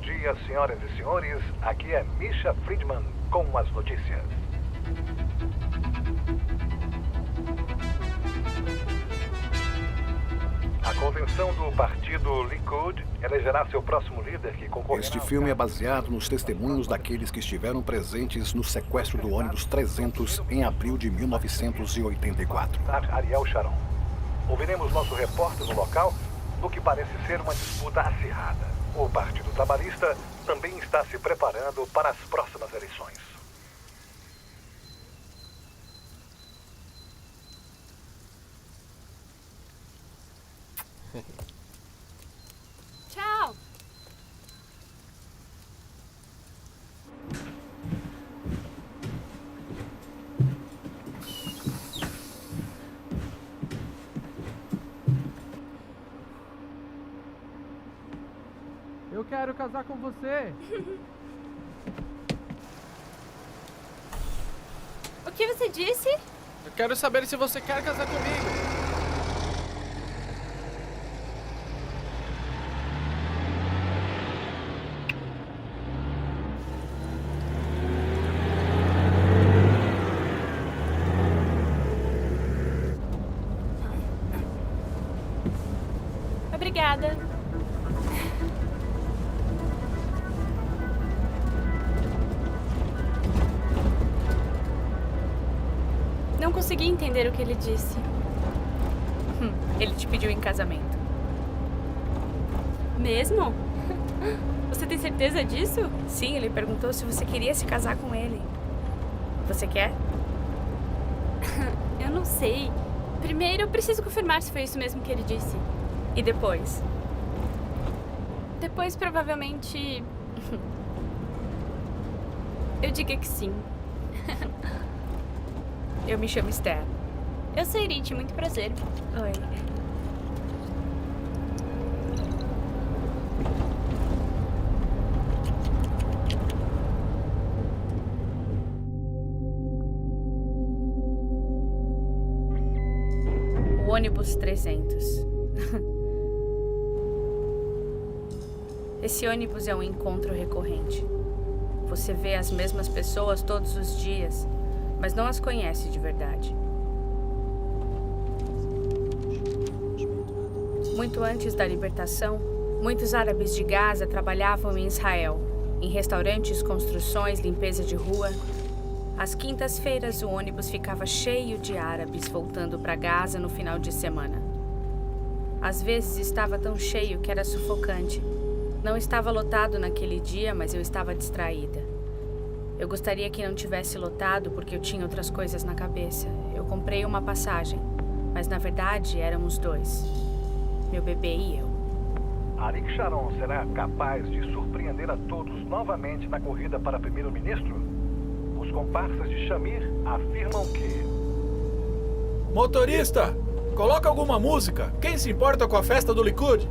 dia, senhoras e senhores. Aqui é Misha Friedman com as notícias. A convenção do partido Likud elegerá seu próximo líder que concorrerá... Este filme é baseado nos testemunhos daqueles que estiveram presentes no sequestro do ônibus 300 em abril de 1984. Ariel Sharon. Ouviremos nosso repórter no local, no que parece ser uma disputa acirrada. O Partido Trabalhista também está se preparando para as próximas eleições. Tchau! Eu quero casar com você. O que você disse? Eu quero saber se você quer casar comigo. Obrigada. Não consegui entender o que ele disse. Ele te pediu em casamento. Mesmo? Você tem certeza disso? Sim, ele perguntou se você queria se casar com ele. Você quer? Eu não sei. Primeiro, eu preciso confirmar se foi isso mesmo que ele disse. E depois? Depois, provavelmente... eu diga que sim. Eu me chamo Esther. Eu sou Irit, muito prazer. Oi. O ônibus 300. Esse ônibus é um encontro recorrente. Você vê as mesmas pessoas todos os dias, mas não as conhece de verdade. Muito antes da libertação, muitos árabes de Gaza trabalhavam em Israel, em restaurantes, construções, limpeza de rua. Às quintas-feiras, o ônibus ficava cheio de árabes voltando para Gaza no final de semana. Às vezes estava tão cheio que era sufocante. Não estava lotado naquele dia, mas eu estava distraída. Eu gostaria que não tivesse lotado porque eu tinha outras coisas na cabeça. Eu comprei uma passagem, mas na verdade éramos dois. Meu bebê e eu. Arik Sharon será capaz de surpreender a todos novamente na corrida para primeiro-ministro? Os comparsas de Shamir afirmam que... Motorista, coloca alguma música. Quem se importa com a festa do Likud?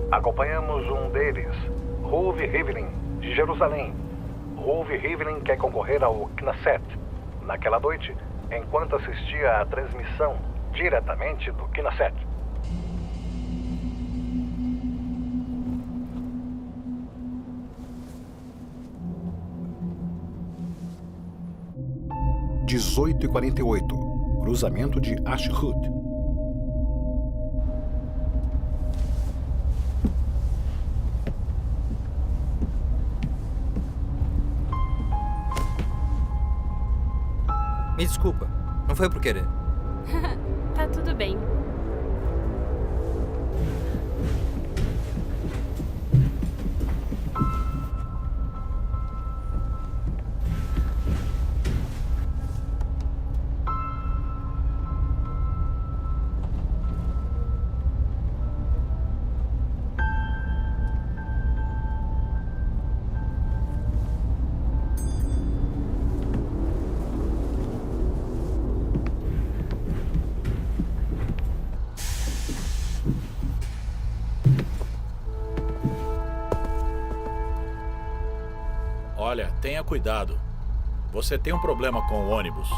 Acompanhamos um deles, Ruvi Rivlin, de Jerusalém. Ruvi Rivlin quer concorrer ao Knesset naquela noite, enquanto assistia à transmissão diretamente do Knesset. Às 18h48, cruzamento de Ashdod. Me desculpa, não foi por querer. Tá tudo bem. Olha, tenha cuidado. Você tem um problema com o ônibus.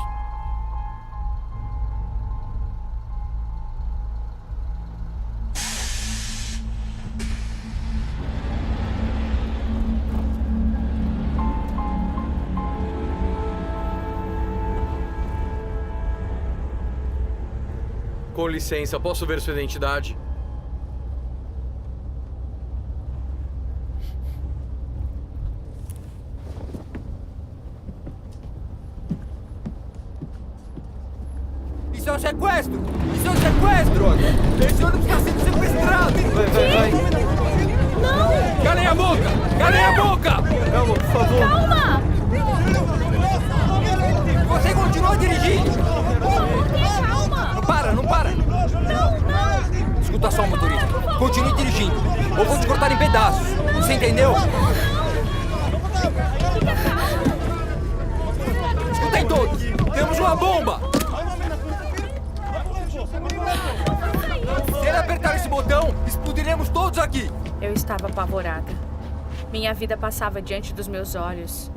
Com licença, posso ver sua identidade? Isso é um sequestro! Isso é um sequestro! Droga! Esse ônibus está sendo sequestrado! Vai! Não! Calem a boca! Calem a boca! Calma, por favor! Calma! Você continua dirigindo! Por favor, tenha calma! Não para, não para! Não! Escuta só, motorista. Continue dirigindo, ou vou te cortar em pedaços. Você entendeu? Escutem todos! Temos uma bomba! Se ele apertar esse botão, explodiremos todos aqui! Eu estava apavorada. Minha vida passava diante dos meus olhos.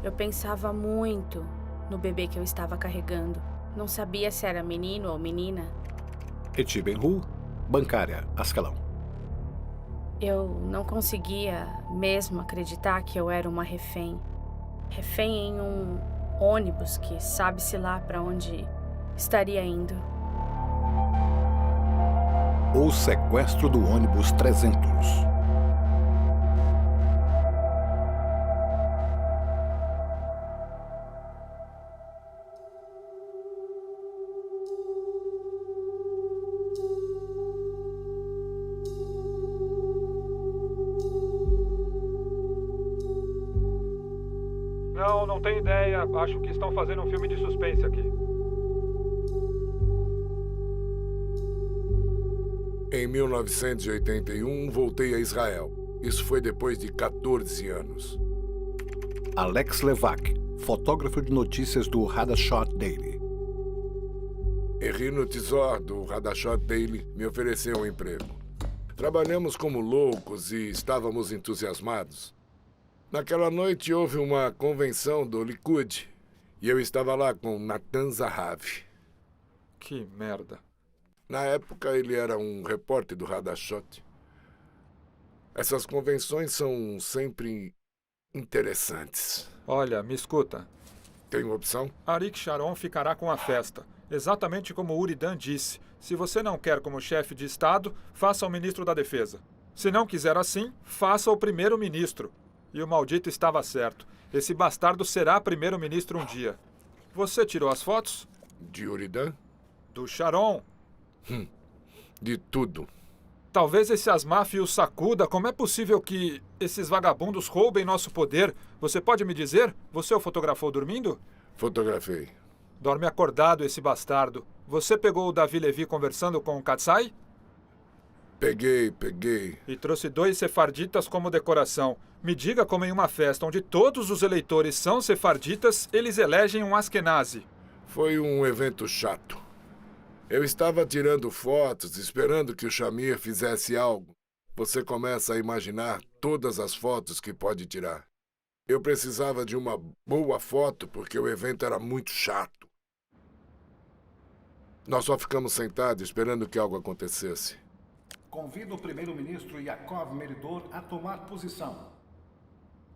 Eu pensava muito no bebê que eu estava carregando. Não sabia se era menino ou menina. Eti Ben-Hur, bancária, Ascalão. Eu não conseguia mesmo acreditar que eu era uma refém. Refém em um ônibus que sabe-se lá para onde estaria indo. O sequestro do ônibus 300. Não tenho ideia. Acho que estão fazendo um filme de suspense aqui. Em 1981, voltei a Israel. Isso foi depois de 14 anos. Alex Levac, fotógrafo de notícias do Hadashot Daily. Henri Notizor, do Hadashot Daily, me ofereceu um emprego. Trabalhamos como loucos e estávamos entusiasmados. Naquela noite houve uma convenção do Likud e eu estava lá com Natan Zahavi. Que merda. Na época, ele era um repórter do Hadashot. Essas convenções são sempre interessantes. Olha, me escuta. Tem uma opção? Arik Sharon ficará com a festa. Exatamente como Uridan disse. Se você não quer como chefe de Estado, faça o ministro da Defesa. Se não quiser assim, faça o primeiro-ministro. E o maldito estava certo. Esse bastardo será primeiro-ministro um dia. Você tirou as fotos? De Uridan? Do Sharon. De tudo. Talvez esse Asmaf o sacuda. Como é possível que esses vagabundos roubem nosso poder? Você pode me dizer? Você o fotografou dormindo? Fotografei. Dorme acordado esse bastardo. Você pegou o Davi Levi conversando com o Katsai? Peguei. E trouxe 2 sefarditas como decoração. Me diga como em uma festa onde todos os eleitores são sefarditas, eles elegem um Askenazi. Foi um evento chato. Eu estava tirando fotos, esperando que o Shamir fizesse algo. Você começa a imaginar todas as fotos que pode tirar. Eu precisava de uma boa foto porque o evento era muito chato. Nós só ficamos sentados esperando que algo acontecesse. Convido o primeiro-ministro Yaakov Meridor a tomar posição.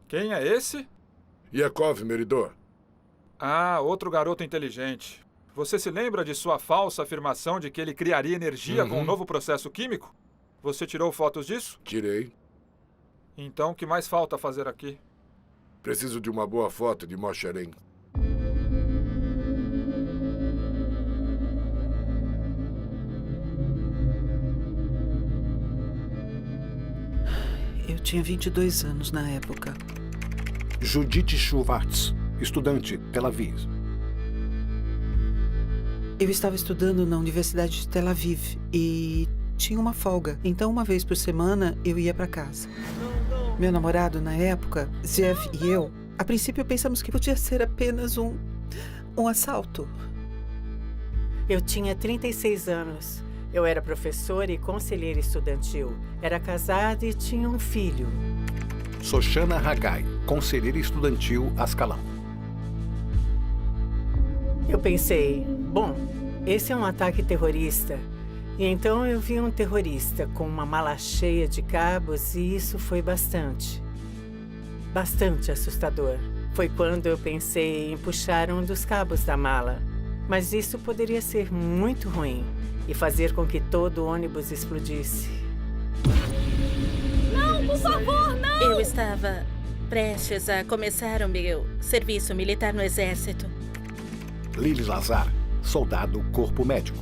Quem é esse? Yaakov Meridor. Ah, outro garoto inteligente. Você se lembra de sua falsa afirmação de que ele criaria energia com um novo processo químico? Você tirou fotos disso? Tirei. Então, o que mais falta fazer aqui? Preciso de uma boa foto de Moshe Eren. Eu tinha 22 anos na época. Judith Schwartz, estudante, Tel Aviv. Eu estava estudando na Universidade de Tel Aviv e tinha uma folga. Então, uma vez por semana, eu ia para casa. Meu namorado, na época, Zev e eu, a princípio pensamos que podia ser apenas um assalto. Eu tinha 36 anos. Eu era professora e conselheira estudantil. Era casada e tinha um filho. Shoshana Haggai, conselheira estudantil, Ascalão. Eu pensei, bom, esse é um ataque terrorista. E então eu vi um terrorista com uma mala cheia de cabos e isso foi bastante assustador. Foi quando eu pensei em puxar um dos cabos da mala. Mas isso poderia ser muito ruim e fazer com que todo o ônibus explodisse. Não, por favor, não! Eu estava prestes a começar o meu serviço militar no exército. Lily Lazar, soldado corpo médico.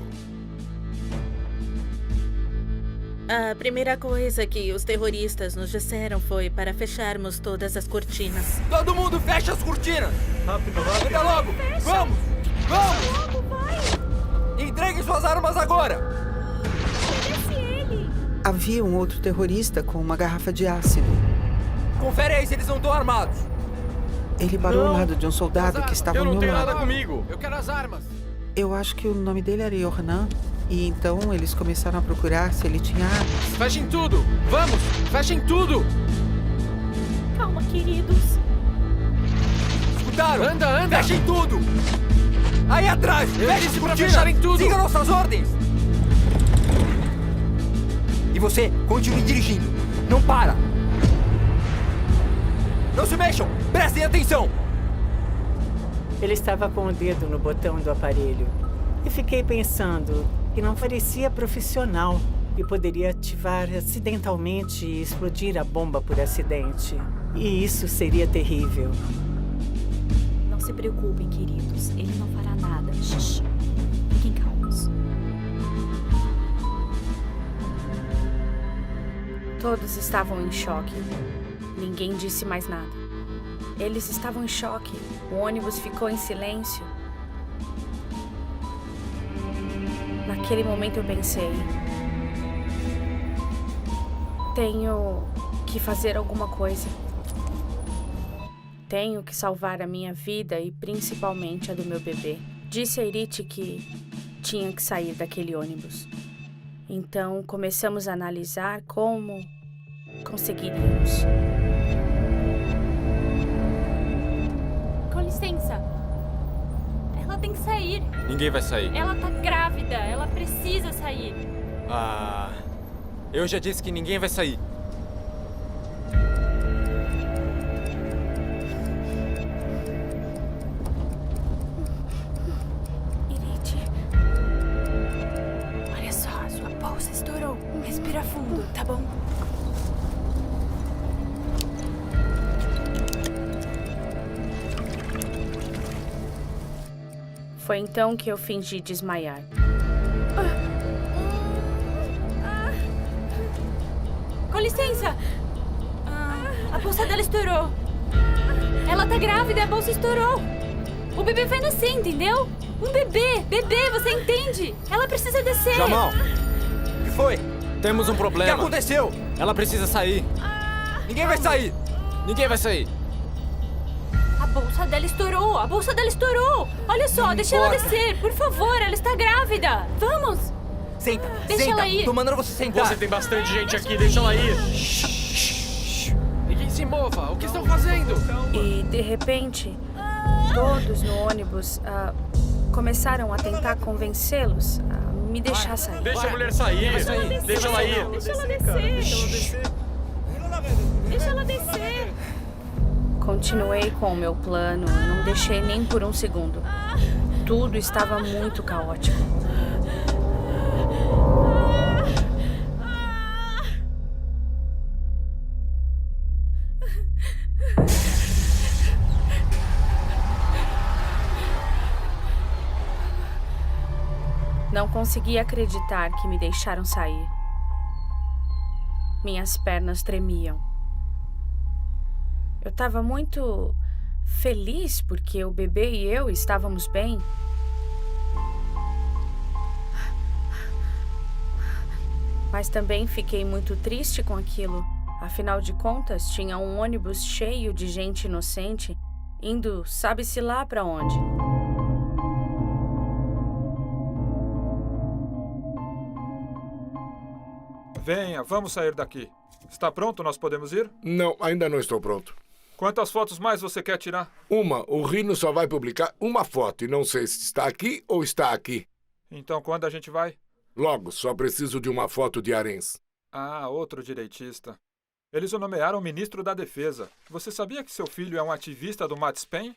A primeira coisa que os terroristas nos disseram foi para fecharmos todas as cortinas. Todo mundo fecha as cortinas! Rápido, rápido. Anda logo! Fecha. Vamos! Vamos! Logo, vai! Entreguem suas armas agora! Obedece ele! Havia um outro terrorista com uma garrafa de ácido. Confere aí se eles não estão armados. Ele parou ao lado de um soldado que estava Eu ao não meu tenho lado. nada comigo. Eu quero as armas. Eu acho que o nome dele era Yornan. E então eles começaram a procurar se ele tinha armas. Fechem tudo. Vamos, fechem tudo. Calma, queridos. Escutaram? Anda. Fechem tudo! Aí atrás! Eu Feche disse as pra cortinas! fecharem tudo. Siga nossas ordens! E você, continue dirigindo. Não para! Não se mexam! Prestem atenção! Ele estava com o dedo no botão do aparelho. E fiquei pensando que não parecia profissional e poderia ativar acidentalmente e explodir a bomba por acidente. E isso seria terrível. Não se preocupem, queridos. Ele não fará nada. Shhh. Fiquem calmos. Todos estavam em choque. Ninguém disse mais nada. Eles estavam em choque. O ônibus ficou em silêncio. Naquele momento eu pensei: tenho que fazer alguma coisa. Tenho que salvar a minha vida e principalmente a do meu bebê. Disse a Irit que tinha que sair daquele ônibus. Então começamos a analisar como conseguiríamos. Com licença. Ela tem que sair. Ninguém vai sair. Ela tá grávida. Ela precisa sair. Ah, eu já disse que ninguém vai sair. Irit. Olha só, sua bolsa estourou. Respira fundo, tá bom? Foi então que eu fingi desmaiar. Com licença. A bolsa dela estourou. Ela tá grávida, a bolsa estourou. O bebê vai nascer, entendeu? Um bebê, você entende? Ela precisa descer. Jamal, O que foi? temos um O que problema. aconteceu? Ela precisa sair. Ninguém vai sair! Ninguém vai sair. A bolsa dela estourou, a bolsa dela estourou. Olha só, Não deixa ela importa. descer, por favor, ela está grávida. Vamos. Senta, Deixa senta! ela ir. Tô mandando você sentar! Você tem bastante gente aqui, deixa ela ir. Ninguém se mova. O que estão fazendo? E, de repente, todos no ônibus começaram a tentar convencê-los a me deixar sair. Deixa a mulher sair. Deixa ela ir. Deixa ela descer. Deixa ela descer. Continuei com o meu plano e não deixei nem por um segundo. Tudo estava muito caótico. Não conseguia acreditar que me deixaram sair. Minhas pernas tremiam. Eu estava muito feliz porque o bebê e eu estávamos bem. Mas também fiquei muito triste com aquilo. Afinal de contas, tinha um ônibus cheio de gente inocente indo sabe-se lá para onde. Venha, vamos sair daqui. Está pronto? Nós podemos ir? Não, ainda não estou pronto. Quantas fotos mais você quer tirar? Uma, o Rino só vai publicar uma foto e não sei se está aqui ou está aqui. Então, quando a gente vai? Logo, só preciso de uma foto de Arens. Ah, outro direitista. Eles o nomearam ministro da Defesa. Você sabia que seu filho é um ativista do Matt Spain?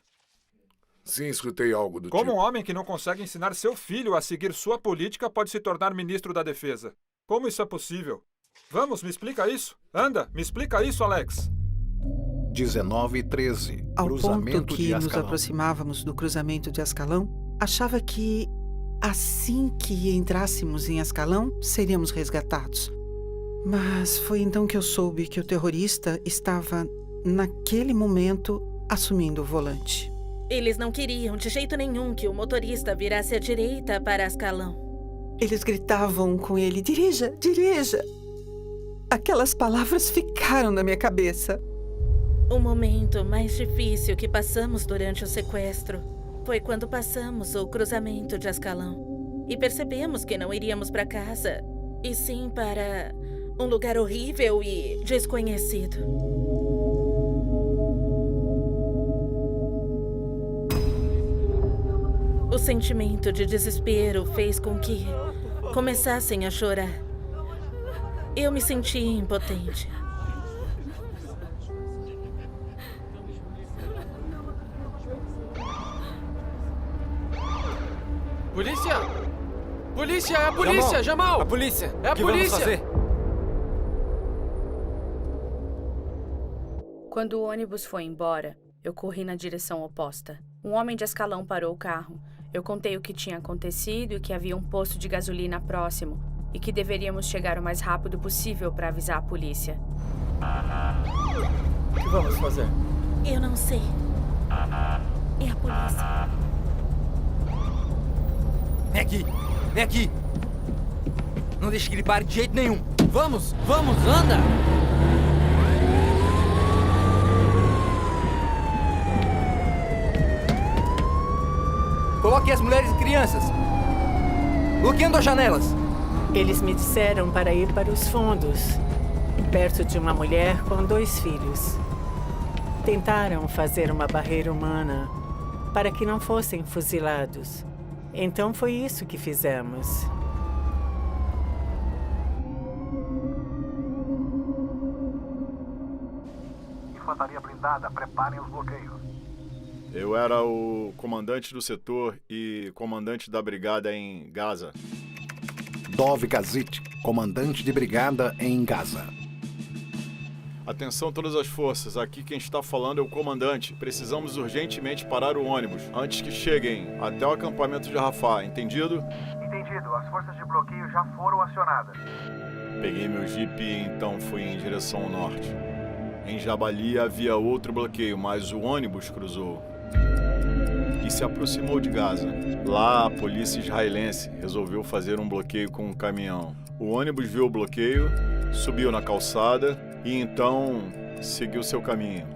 Sim, escutei algo do Como tipo. um homem que não consegue ensinar seu filho a seguir sua política pode se tornar ministro da Defesa? Como isso é possível? Vamos, me explica isso. Anda, me explica isso, Alex. 19:13. Ao Cruzamento ponto que de nos Ascalão. aproximávamos do cruzamento de Ascalão, achava que, assim que entrássemos em Ascalão, seríamos resgatados. Mas foi então que eu soube que o terrorista estava, naquele momento, assumindo o volante. Eles não queriam de jeito nenhum que o motorista virasse à direita para Ascalão. Eles gritavam com ele: dirija, dirija! Aquelas palavras ficaram na minha cabeça. O momento mais difícil que passamos durante o sequestro foi quando passamos o cruzamento de Ascalão e percebemos que não iríamos para casa, e sim para um lugar horrível e desconhecido. O sentimento de desespero fez com que começassem a chorar. Eu me senti impotente. Polícia! Polícia! É a polícia, Jamal! A polícia! É a O que polícia! vamos fazer? Quando o ônibus foi embora, eu corri na direção oposta. Um homem de Ascalão parou o carro. Eu contei o que tinha acontecido e que havia um posto de gasolina próximo e que deveríamos chegar o mais rápido possível para avisar a polícia. O que vamos fazer? Eu não sei. É a polícia. Vem aqui! Vem aqui! Não deixe que ele pare de jeito nenhum! Vamos! Vamos! Anda! Coloque as mulheres e crianças! Bloqueando as janelas! Eles me disseram para ir para os fundos, perto de uma mulher com 2 filhos. Tentaram fazer uma barreira humana para que não fossem fuzilados. Então foi isso que fizemos. Infantaria blindada, preparem os bloqueios. Eu era o comandante do setor e comandante da brigada em Gaza. Dov Gazit, comandante de brigada em Gaza. Atenção todas as forças, aqui quem está falando é o comandante. Precisamos urgentemente parar o ônibus, antes que cheguem até o acampamento de Rafah, entendido? Entendido, as forças de bloqueio já foram acionadas. Peguei meu jipe e então fui em direção ao norte. Em Jabali havia outro bloqueio, mas o ônibus cruzou e se aproximou de Gaza. Lá, a polícia israelense resolveu fazer um bloqueio com um caminhão. O ônibus viu o bloqueio, subiu na calçada e então seguiu seu caminho.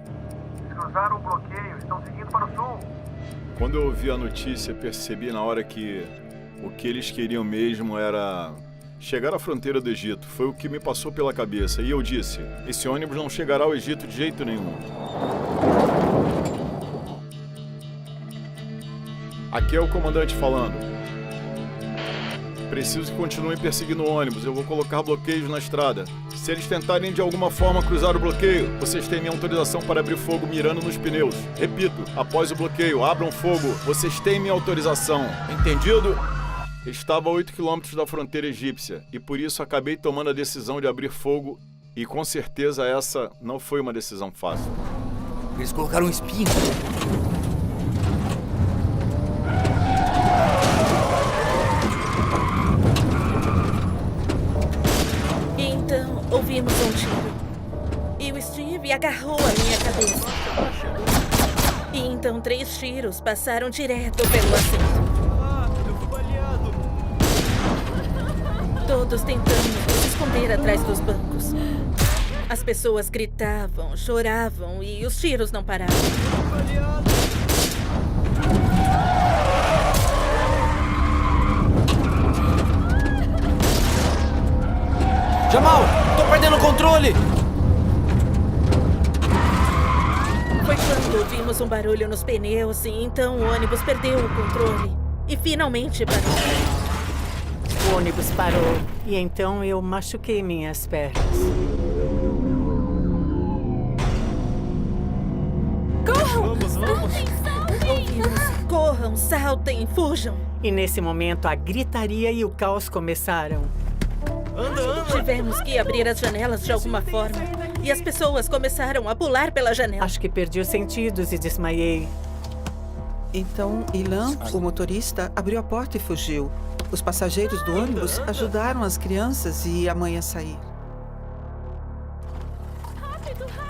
Eles cruzaram o bloqueio, estão seguindo para o sul. Quando eu ouvi a notícia, percebi na hora que o que eles queriam mesmo era chegar à fronteira do Egito. Foi o que me passou pela cabeça. E eu disse, esse ônibus não chegará ao Egito de jeito nenhum. Aqui é o comandante falando. Preciso que continuem perseguindo o ônibus. Eu vou colocar bloqueios na estrada. Se eles tentarem de alguma forma cruzar o bloqueio, vocês têm minha autorização para abrir fogo mirando nos pneus. Repito, após o bloqueio, abram fogo. Vocês têm minha autorização. Entendido? Estava a 8 quilômetros da fronteira egípcia e por isso acabei tomando a decisão de abrir fogo e com certeza essa não foi uma decisão fácil. Eles colocaram um espinho. Então, ouvimos um tiro. E o Steve agarrou a minha cabeça. E então 3 tiros passaram direto pelo assento. Todos tentando se esconder atrás dos bancos. As pessoas gritavam, choravam e os tiros não paravam. Jamal, tô perdendo o controle! Foi quando ouvimos um barulho nos pneus e então o ônibus perdeu o controle. E finalmente parou. O ônibus parou e então eu machuquei minhas pernas. Corram! Vamos! Ouvimos corram, saltem, fujam. E nesse momento a gritaria e o caos começaram. Tivemos que abrir as janelas de alguma forma. E as pessoas começaram a pular pela janela. Acho que perdi os sentidos e desmaiei. Então, Ilan, o motorista, abriu a porta e fugiu. Os passageiros do ônibus ajudaram as crianças e a mãe a sair.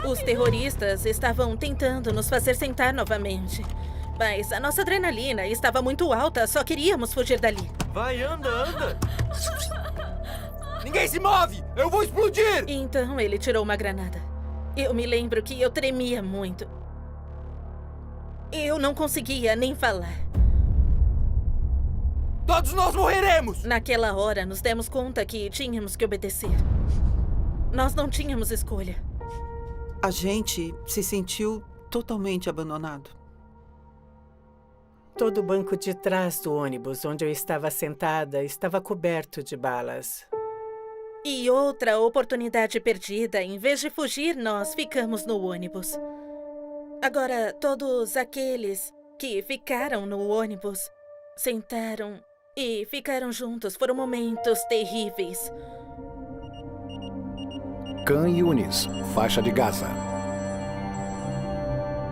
Os terroristas estavam tentando nos fazer sentar novamente. Mas a nossa adrenalina estava muito alta, só queríamos fugir dali. Vai, anda! Ninguém se move! Eu vou explodir! Então ele tirou uma granada. Eu me lembro que eu tremia muito. Eu não conseguia nem falar. Todos nós morreremos! Naquela hora, nos demos conta que tínhamos que obedecer. Nós não tínhamos escolha. A gente se sentiu totalmente abandonado. Todo o banco de trás do ônibus onde eu estava sentada estava coberto de balas. E outra oportunidade perdida. Em vez de fugir, nós ficamos no ônibus. Agora, todos aqueles que ficaram no ônibus sentaram e ficaram juntos. Foram momentos terríveis. Khan Yunis, faixa de Gaza.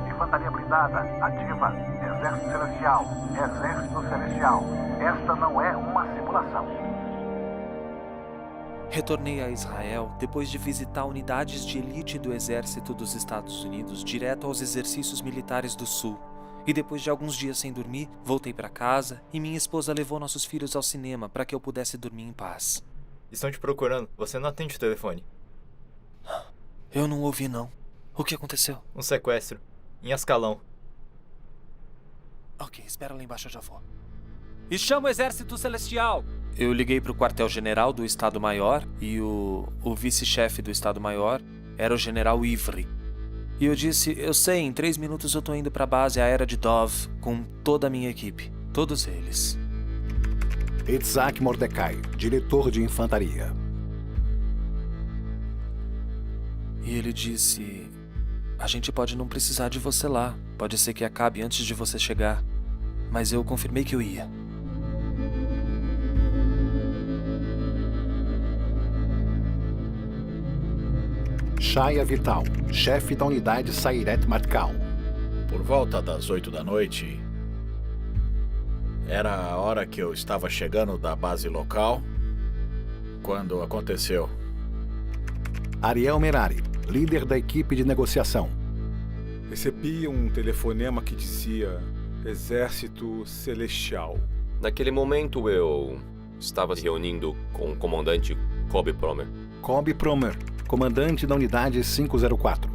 Infantaria blindada, ativa. Exército Celestial. Exército Celestial. Esta não é uma simulação. Retornei a Israel depois de visitar unidades de elite do Exército dos Estados Unidos direto aos exercícios militares do Sul. E depois de alguns dias sem dormir, voltei para casa e minha esposa levou nossos filhos ao cinema para que eu pudesse dormir em paz. Estão te procurando. Você não atende o telefone. Eu não ouvi, não. O que aconteceu? Um sequestro. Em Ascalão. Ok, espera lá embaixo, eu já vou. E chama o Exército Celestial! Eu liguei para o quartel-general do Estado-Maior e o vice-chefe do Estado-Maior era o general Ivry. E eu disse, eu sei, em 3 minutos eu tô indo para a base aérea de Dov com toda a minha equipe. Todos eles. Itzhak Mordecai, diretor de infantaria. E ele disse, a gente pode não precisar de você lá. Pode ser que acabe antes de você chegar. Mas eu confirmei que eu ia. Shaya Vital, chefe da unidade Sayeret Matkal. Por volta das 8 da noite, era a hora que eu estava chegando da base local, quando aconteceu. Ariel Merari, líder da equipe de negociação. Recebi um telefonema que dizia Exército Celestial. Naquele momento eu estava se reunindo com o comandante Kobe Promer. Kobe Promer, comandante da unidade 504.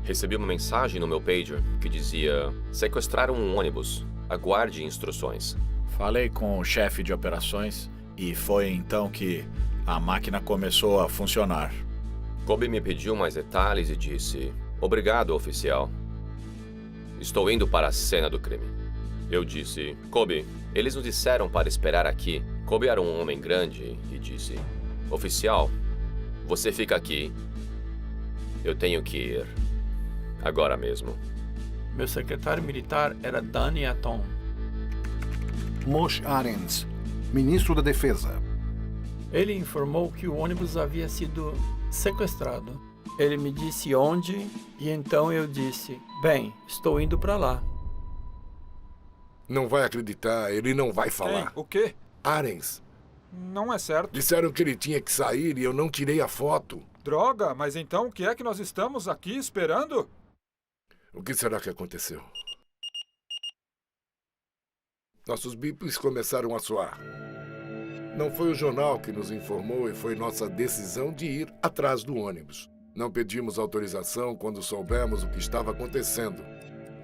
Recebi uma mensagem no meu pager que dizia: sequestraram um ônibus. Aguarde instruções. Falei com o chefe de operações e foi então que a máquina começou a funcionar. Kobe me pediu mais detalhes e disse: obrigado, oficial. Estou indo para a cena do crime. Eu disse: Kobe, eles nos disseram para esperar aqui. Kobe era um homem grande e disse: oficial, você fica aqui. Eu tenho que ir. Agora mesmo. Meu secretário militar era Dani Aton. Moshe Arens, ministro da Defesa. Ele informou que o ônibus havia sido sequestrado. Ele me disse onde e então eu disse: bem, estou indo para lá. Não vai acreditar, ele não vai falar. O quê? Arens. Não é certo. Disseram que ele tinha que sair e eu não tirei a foto. Droga, mas então o que é que nós estamos aqui esperando? O que será que aconteceu? Nossos bips começaram a soar. Não foi o jornal que nos informou e foi nossa decisão de ir atrás do ônibus. Não pedimos autorização quando soubemos o que estava acontecendo.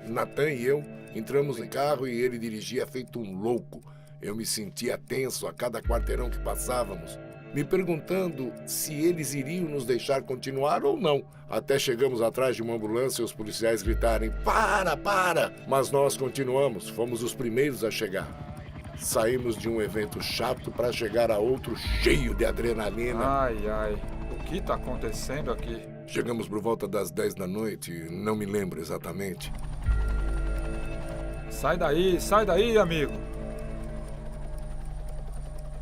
Nathan e eu entramos em carro e ele dirigia feito um louco. Eu me sentia tenso a cada quarteirão que passávamos, me perguntando se eles iriam nos deixar continuar ou não. Até chegamos atrás de uma ambulância e os policiais gritarem: para, para! Mas nós continuamos, fomos os primeiros a chegar. Saímos de um evento chato para chegar a outro cheio de adrenalina. Ai, ai, o que está acontecendo aqui? Chegamos por volta das 10 da noite, não me lembro exatamente. Sai daí, amigo.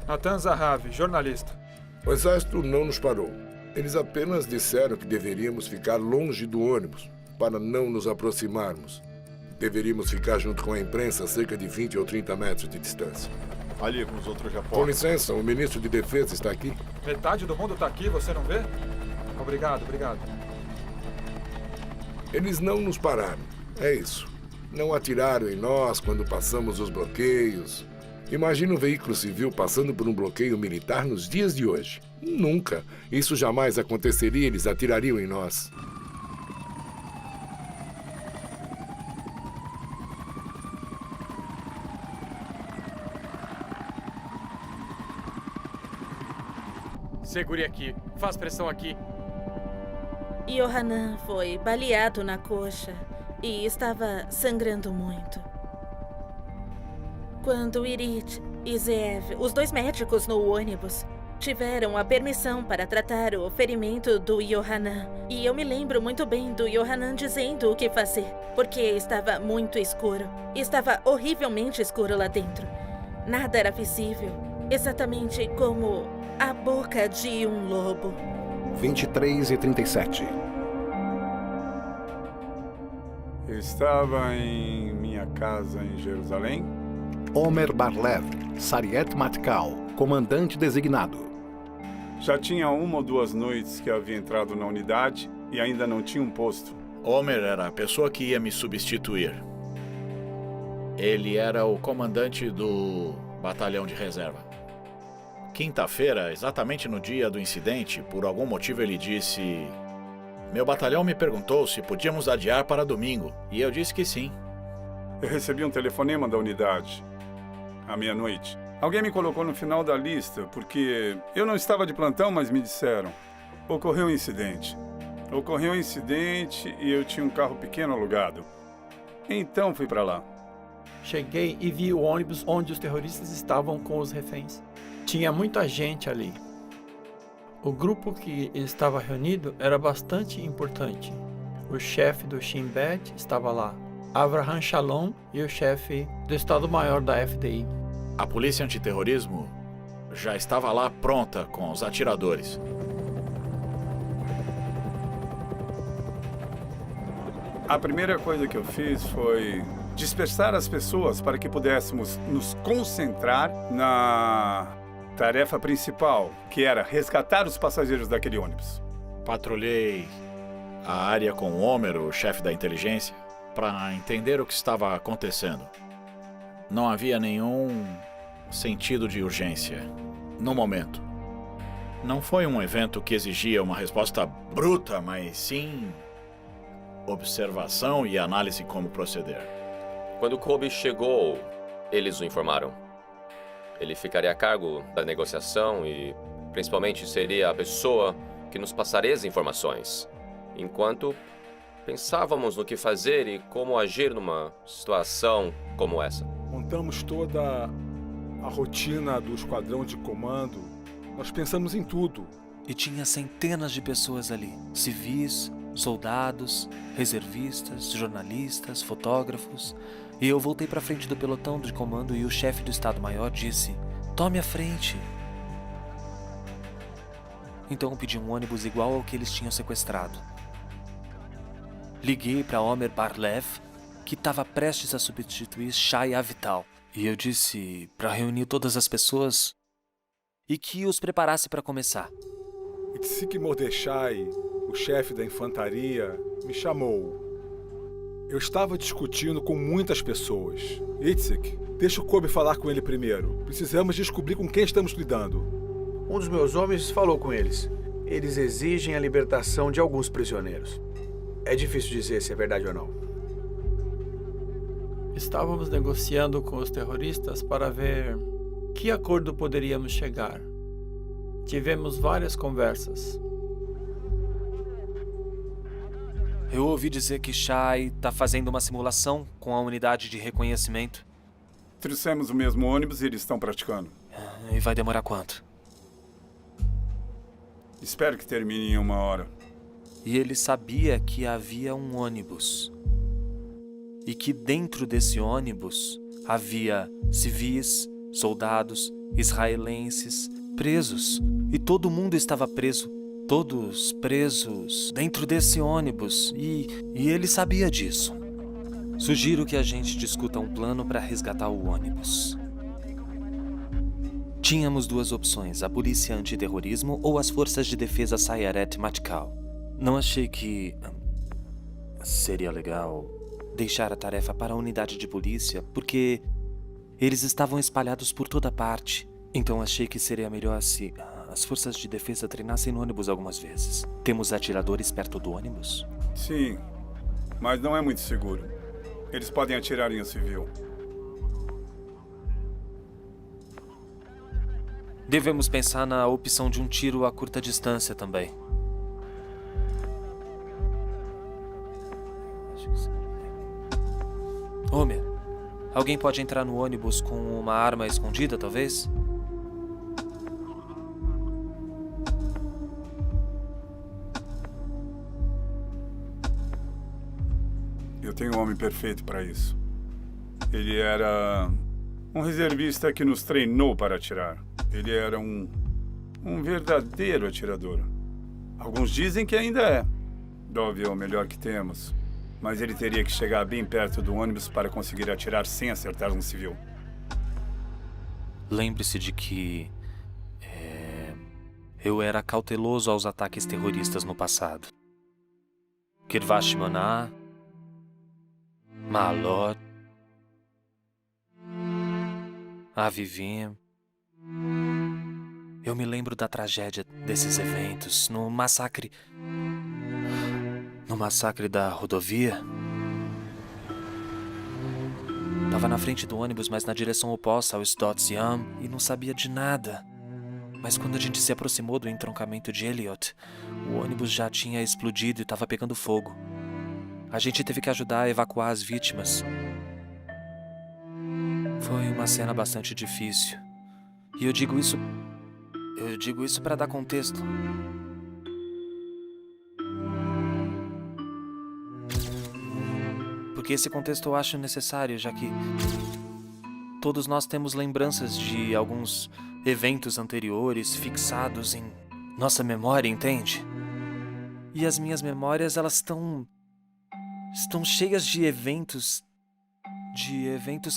Natan Zahavi, jornalista. O exército não nos parou. Eles apenas disseram que deveríamos ficar longe do ônibus, para não nos aproximarmos. Deveríamos ficar junto com a imprensa a cerca de 20 ou 30 metros de distância. Ali, com os outros repórteres. Com licença, o ministro de Defesa está aqui. Metade do mundo está aqui, você não vê? Obrigado. Eles não nos pararam. É isso. Não atiraram em nós quando passamos os bloqueios. Imagina um veículo civil passando por um bloqueio militar nos dias de hoje. Nunca. Isso jamais aconteceria, eles atirariam em nós. Segure aqui. Faz pressão aqui. Yohanan foi baleado na coxa e estava sangrando muito. Quando Irit e Zeev, os 2 médicos no ônibus, tiveram a permissão para tratar o ferimento do Yohanan. E eu me lembro muito bem do Yohanan dizendo o que fazer, porque estava muito escuro. Estava horrivelmente escuro lá dentro. Nada era visível, exatamente como a boca de um lobo. 23h37. Eu estava em minha casa em Jerusalém. Omer Bar-Lev, Sariet Matkal, comandante designado. Já tinha 1 ou 2 noites que eu havia entrado na unidade e ainda não tinha um posto. Omer era a pessoa que ia me substituir. Ele era o comandante do batalhão de reserva. Quinta-feira, exatamente no dia do incidente, por algum motivo ele disse: meu batalhão me perguntou se podíamos adiar para domingo, e eu disse que sim. Eu recebi um telefonema da unidade, à meia-noite. Alguém me colocou no final da lista, porque eu não estava de plantão, mas me disseram: ocorreu um incidente. Ocorreu um incidente e eu tinha um carro pequeno alugado. Então fui para lá. Cheguei e vi o ônibus onde os terroristas estavam com os reféns. Tinha muita gente ali. O grupo que estava reunido era bastante importante. O chefe do Shin Bet estava lá, Avraham Shalom, e o chefe do Estado-Maior da FDI. A polícia antiterrorismo já estava lá pronta com os atiradores. A primeira coisa que eu fiz foi dispersar as pessoas para que pudéssemos nos concentrar na tarefa principal, que era resgatar os passageiros daquele ônibus. Patrulhei a área com o Omer, o chefe da inteligência, para entender o que estava acontecendo. Não havia nenhum sentido de urgência no momento. Não foi um evento que exigia uma resposta bruta, mas sim observação e análise como proceder. Quando Kobe chegou, eles o informaram. Ele ficaria a cargo da negociação e, principalmente, seria a pessoa que nos passaria as informações, enquanto pensávamos no que fazer e como agir numa situação como essa. Montamos toda a rotina do esquadrão de comando. Nós pensamos em tudo. E tinha centenas de pessoas ali, civis, soldados, reservistas, jornalistas, fotógrafos. E eu voltei para frente do pelotão de comando e o chefe do Estado-Maior disse: tome a frente. Então eu pedi um ônibus igual ao que eles tinham sequestrado. Liguei para Omer Bar-Lev, que estava prestes a substituir Shai Avital. E eu disse para reunir todas as pessoas e que os preparasse para começar. Itzik Mordechai, o chefe da infantaria, me chamou. Eu estava discutindo com muitas pessoas. Itzik, deixa o Kobe falar com ele primeiro. Precisamos descobrir com quem estamos lidando. Um dos meus homens falou com eles. Eles exigem a libertação de alguns prisioneiros. É difícil dizer se é verdade ou não. Estávamos negociando com os terroristas para ver que acordo poderíamos chegar. Tivemos várias conversas. Eu ouvi dizer que Shai está fazendo uma simulação com a unidade de reconhecimento. Trouxemos o mesmo ônibus e eles estão praticando. E vai demorar quanto? Espero que termine em 1 hora. E ele sabia que havia um ônibus. e que dentro desse ônibus havia civis, soldados, israelenses, presos. E todo mundo estava preso, todos presos dentro desse ônibus. E ele sabia disso. Sugiro que a gente discuta um plano para resgatar o ônibus. Tínhamos duas opções, a polícia antiterrorismo ou as forças de defesa Sayeret Matkal. Não achei que seria legal deixar a tarefa para a unidade de polícia, porque eles estavam espalhados por toda parte. Então achei que seria melhor se as forças de defesa treinassem no ônibus algumas vezes. Temos atiradores perto do ônibus? Sim, mas não é muito seguro. Eles podem atirar em um civil. Devemos pensar na opção de um tiro a curta distância também. Homer, alguém pode entrar no ônibus com uma arma escondida, talvez? Eu tenho um homem perfeito para isso. Ele era um reservista que nos treinou para atirar. Ele era um verdadeiro atirador. Alguns dizem que ainda é. Dove é o melhor que temos. Mas ele teria que chegar bem perto do ônibus para conseguir atirar sem acertar um civil. Lembre-se de que eu era cauteloso aos ataques terroristas no passado. Kirvash Maná, Maalot, Avivim. Eu me lembro da tragédia desses eventos, no massacre da rodovia. Tava na frente do ônibus, mas na direção oposta ao Sdot Yam, e não sabia de nada. Mas quando a gente se aproximou do entroncamento de Elliot, o ônibus já tinha explodido e estava pegando fogo. A gente teve que ajudar a evacuar as vítimas. Foi uma cena bastante difícil. E eu digo isso para dar contexto. Porque esse contexto eu acho necessário, já que todos nós temos lembranças de alguns eventos anteriores fixados em nossa memória, entende? E as minhas memórias, elas estão cheias de eventos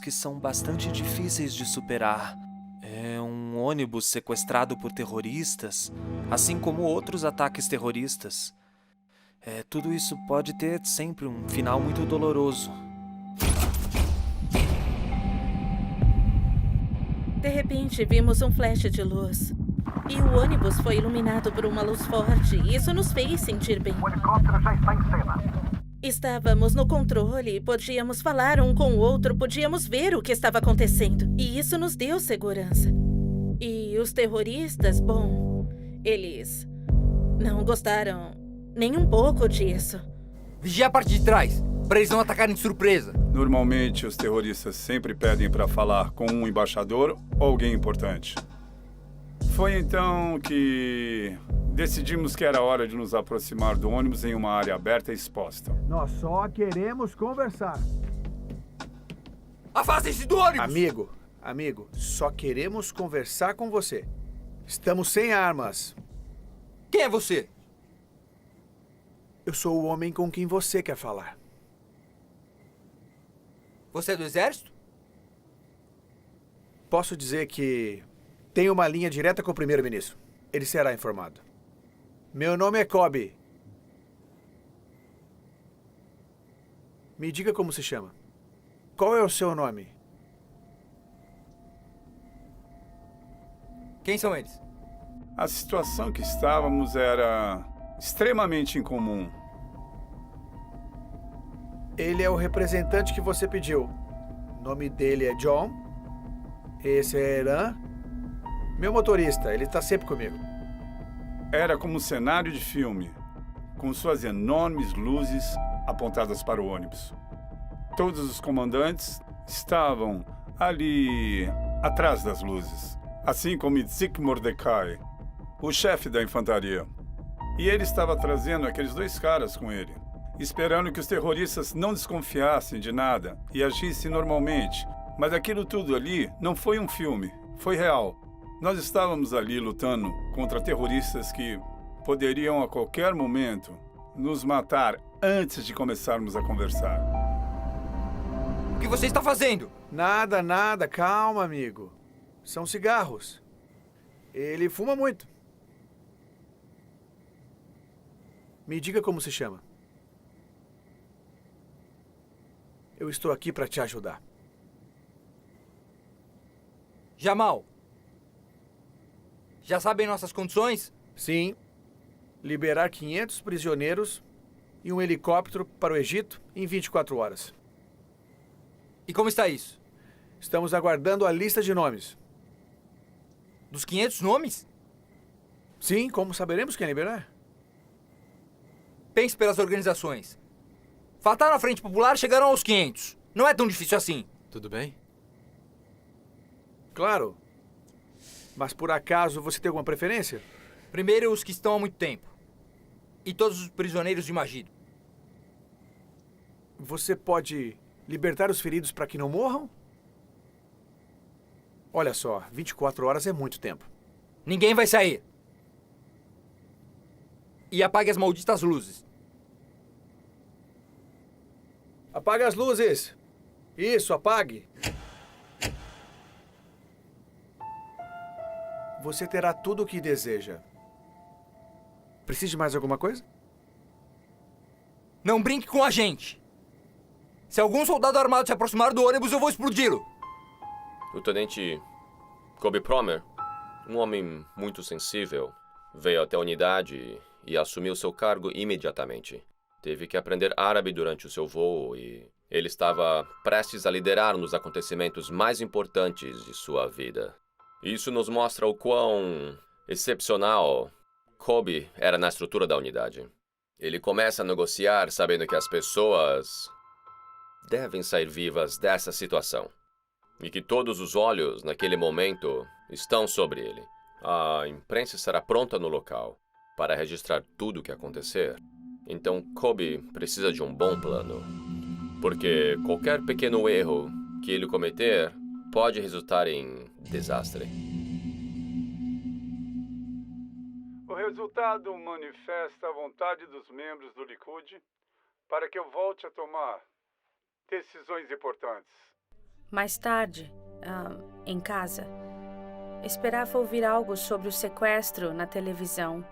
que são bastante difíceis de superar. É um ônibus sequestrado por terroristas, assim como outros ataques terroristas. Tudo isso pode ter sempre um final muito doloroso. De repente, vimos um flash de luz. E o ônibus foi iluminado por uma luz forte. Isso nos fez sentir bem. O helicóptero já está em cena. Estávamos no controle, podíamos falar um com o outro, podíamos ver o que estava acontecendo. E isso nos deu segurança. E os terroristas, bom, eles não gostaram nem um pouco disso. Vigia a parte de trás, para eles não atacarem de surpresa. Normalmente, os terroristas sempre pedem para falar com um embaixador ou alguém importante. Foi então que decidimos que era hora de nos aproximar do ônibus em uma área aberta e exposta. Nós só queremos conversar. Afastem-se do ônibus! Amigo, só queremos conversar com você. Estamos sem armas. Quem é você? Eu sou o homem com quem você quer falar. Você é do exército? Posso dizer que tenho uma linha direta com o primeiro-ministro. Ele será informado. Meu nome é Kobe. Me diga como se chama. Qual é o seu nome? Quem são eles? A situação que estávamos era extremamente incomum. Ele é o representante que você pediu. O nome dele é John. Esse é Eran. Meu motorista, ele está sempre comigo. Era como um cenário de filme, com suas enormes luzes apontadas para o ônibus. Todos os comandantes estavam ali atrás das luzes, assim como Itzik Mordecai, o chefe da infantaria. E ele estava trazendo aqueles dois caras com ele. esperando que os terroristas não desconfiassem de nada e agissem normalmente. Mas aquilo tudo ali não foi um filme, foi real. Nós estávamos ali lutando contra terroristas que poderiam a qualquer momento nos matar antes de começarmos a conversar. O que você está fazendo? Nada, nada. Calma, amigo. São cigarros. Ele fuma muito. Me diga como se chama. Eu estou aqui para te ajudar. Jamal. Já sabem nossas condições? Sim. Liberar 500 prisioneiros e um helicóptero para o Egito em 24 horas. E como está isso? Estamos aguardando a lista de nomes. Dos 500 nomes? Sim, como saberemos quem liberar? Pense pelas organizações. Fatah na Frente Popular chegaram aos 500. Não é tão difícil assim. Tudo bem? Claro. Mas por acaso você tem alguma preferência? Primeiro os que estão há muito tempo. E todos os prisioneiros de Magido. Você pode libertar os feridos para que não morram? Olha só, 24 horas é muito tempo. Ninguém vai sair. E apague as malditas luzes. Apague as luzes. Isso, apague. Você terá tudo o que deseja. Precisa de mais alguma coisa? Não brinque com a gente. Se algum soldado armado se aproximar do ônibus, eu vou explodi-lo. O tenente Kobe Promer, um homem muito sensível, veio até a unidade e assumiu seu cargo imediatamente. Teve que aprender árabe durante o seu voo e ele estava prestes a liderar nos acontecimentos mais importantes de sua vida. Isso nos mostra o quão excepcional Kobe era na estrutura da unidade. Ele começa a negociar sabendo que as pessoas devem sair vivas dessa situação. E que todos os olhos, naquele momento, estão sobre ele. A imprensa estará pronta no local para registrar tudo o que acontecer. Então, Kobe precisa de um bom plano. Porque qualquer pequeno erro que ele cometer pode resultar em desastre. O resultado manifesta a vontade dos membros do Likud para que eu volte a tomar decisões importantes. Mais tarde, em casa, esperava ouvir algo sobre o sequestro na televisão,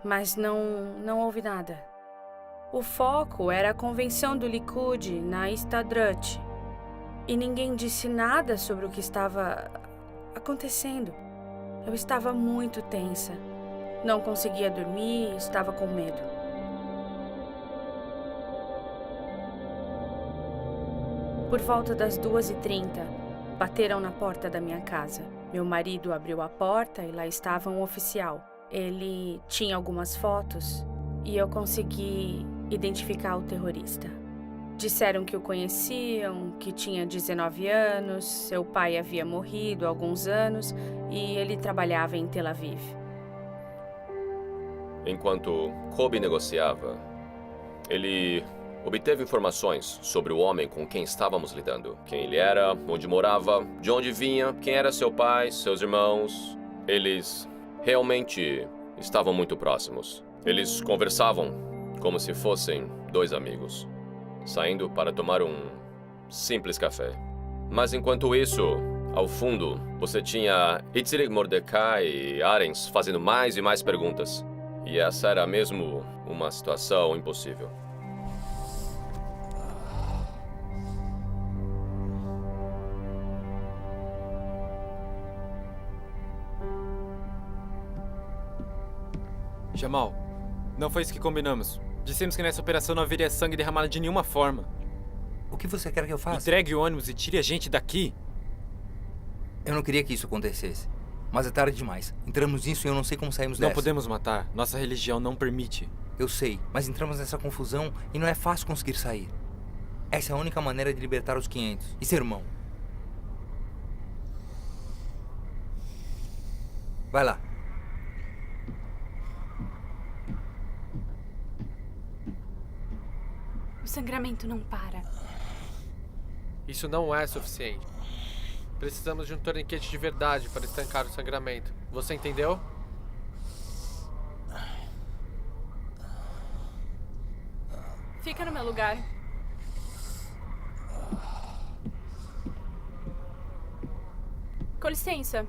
mas não houve nada. O foco era a convenção do Likud na Istadrut, e ninguém disse nada sobre o que estava acontecendo. Eu estava muito tensa. Não conseguia dormir, estava com medo. Por volta das 2h30, bateram na porta da minha casa. Meu marido abriu a porta e lá estava um oficial. Ele tinha algumas fotos e eu consegui identificar o terrorista. Disseram que o conheciam, que tinha 19 anos, seu pai havia morrido há alguns anos e ele trabalhava em Tel Aviv. Enquanto Kobe negociava, ele obteve informações sobre o homem com quem estávamos lidando. Quem ele era, onde morava, de onde vinha, quem era seu pai, seus irmãos. Eles realmente estavam muito próximos. Eles conversavam como se fossem dois amigos, saindo para tomar um simples café. Mas enquanto isso, ao fundo, você tinha Itzirig, Mordecai e Arens fazendo mais e mais perguntas. E essa era mesmo uma situação impossível. Jamal, não foi isso que combinamos. Dissemos que nessa operação não haveria sangue derramado de nenhuma forma. O que você quer que eu faça? Entregue o ônibus e tire a gente daqui. Eu não queria que isso acontecesse. Mas é tarde demais. Entramos nisso e eu não sei como saímos dessa. Não podemos matar. Nossa religião não permite. Eu sei, mas entramos nessa confusão e não é fácil conseguir sair. Essa é a única maneira de libertar os 500 e ser irmão. Vai lá. sangramento não para. Isso não é suficiente. Precisamos de um torniquete de verdade para estancar o sangramento. Você entendeu? Fica no meu lugar. Com licença.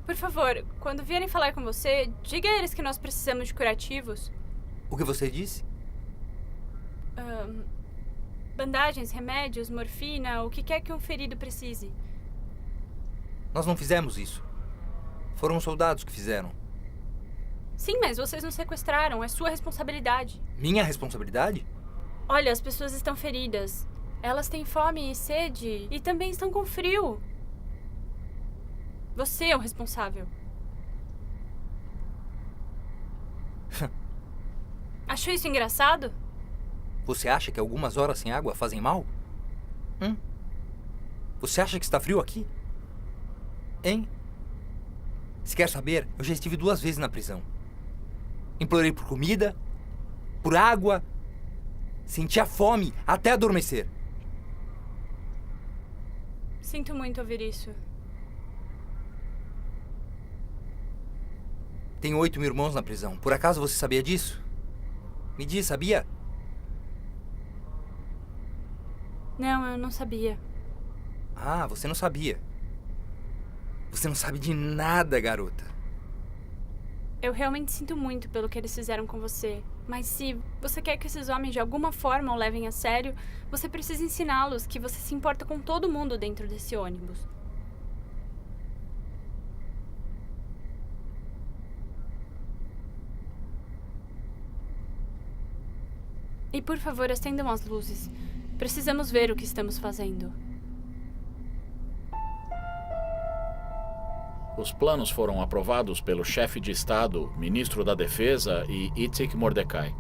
Por favor, quando vierem falar com você, diga a eles que nós precisamos de curativos. O que você disse? Bandagens, remédios, morfina, o que quer que um ferido precise. Nós não fizemos isso. Foram os soldados que fizeram. Sim, mas vocês nos sequestraram. É sua responsabilidade. Minha responsabilidade? Olha, as pessoas estão feridas. Elas têm fome e sede e também estão com frio. Você é o responsável. Achou isso engraçado? Você acha que algumas horas sem água fazem mal? Você acha que está frio aqui? Hein? Se quer saber, eu já estive 2 vezes na prisão. Implorei por comida, por água, sentia fome até adormecer. Sinto muito ouvir isso. Tenho 8 mil irmãos na prisão. Por acaso você sabia disso? Me diz, sabia? Não, eu não sabia. Ah, você não sabia. Você não sabe de nada, garota. Eu realmente sinto muito pelo que eles fizeram com você. Mas se você quer que esses homens de alguma forma o levem a sério, você precisa ensiná-los que você se importa com todo mundo dentro desse ônibus. E por favor, acendam as luzes. Precisamos ver o que estamos fazendo. Os planos foram aprovados pelo chefe de Estado, ministro da Defesa e Itzik Mordecai.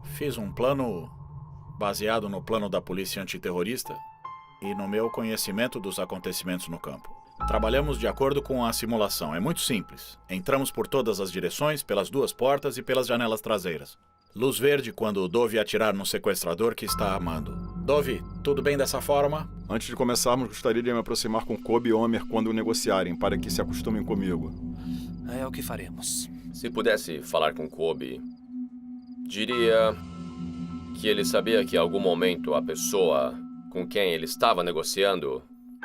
Fiz um plano baseado no plano da polícia antiterrorista e no meu conhecimento dos acontecimentos no campo. Trabalhamos de acordo com a simulação. É muito simples. Entramos por todas as direções, pelas 2 portas e pelas janelas traseiras. Luz verde quando Dove atirar no sequestrador que está amando. Dove, tudo bem dessa forma? Antes de começarmos, gostaria de me aproximar com Kobe e Homer quando negociarem, para que se acostumem comigo. É o que faremos. Se pudesse falar com Kobe, diria que ele sabia que em algum momento a pessoa com quem ele estava negociando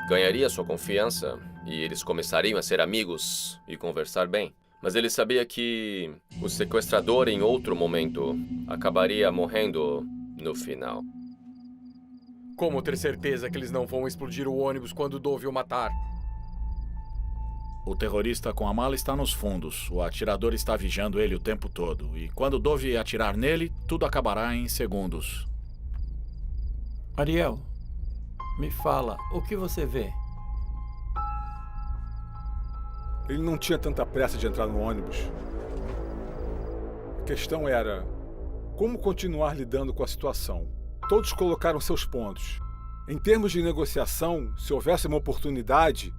ganharia sua confiança e eles começariam a ser amigos e conversar bem. Mas ele sabia que o sequestrador, em outro momento, acabaria morrendo no final. Como ter certeza que eles não vão explodir o ônibus quando Dove o matar? O terrorista com a mala está nos fundos. O atirador está vigiando ele o tempo todo. E quando Dove atirar nele, tudo acabará em segundos. Ariel, me fala, o que você vê? Ele não tinha tanta pressa de entrar no ônibus. A questão era como continuar lidando com a situação. Todos colocaram seus pontos. Em termos de negociação, se houvesse uma oportunidade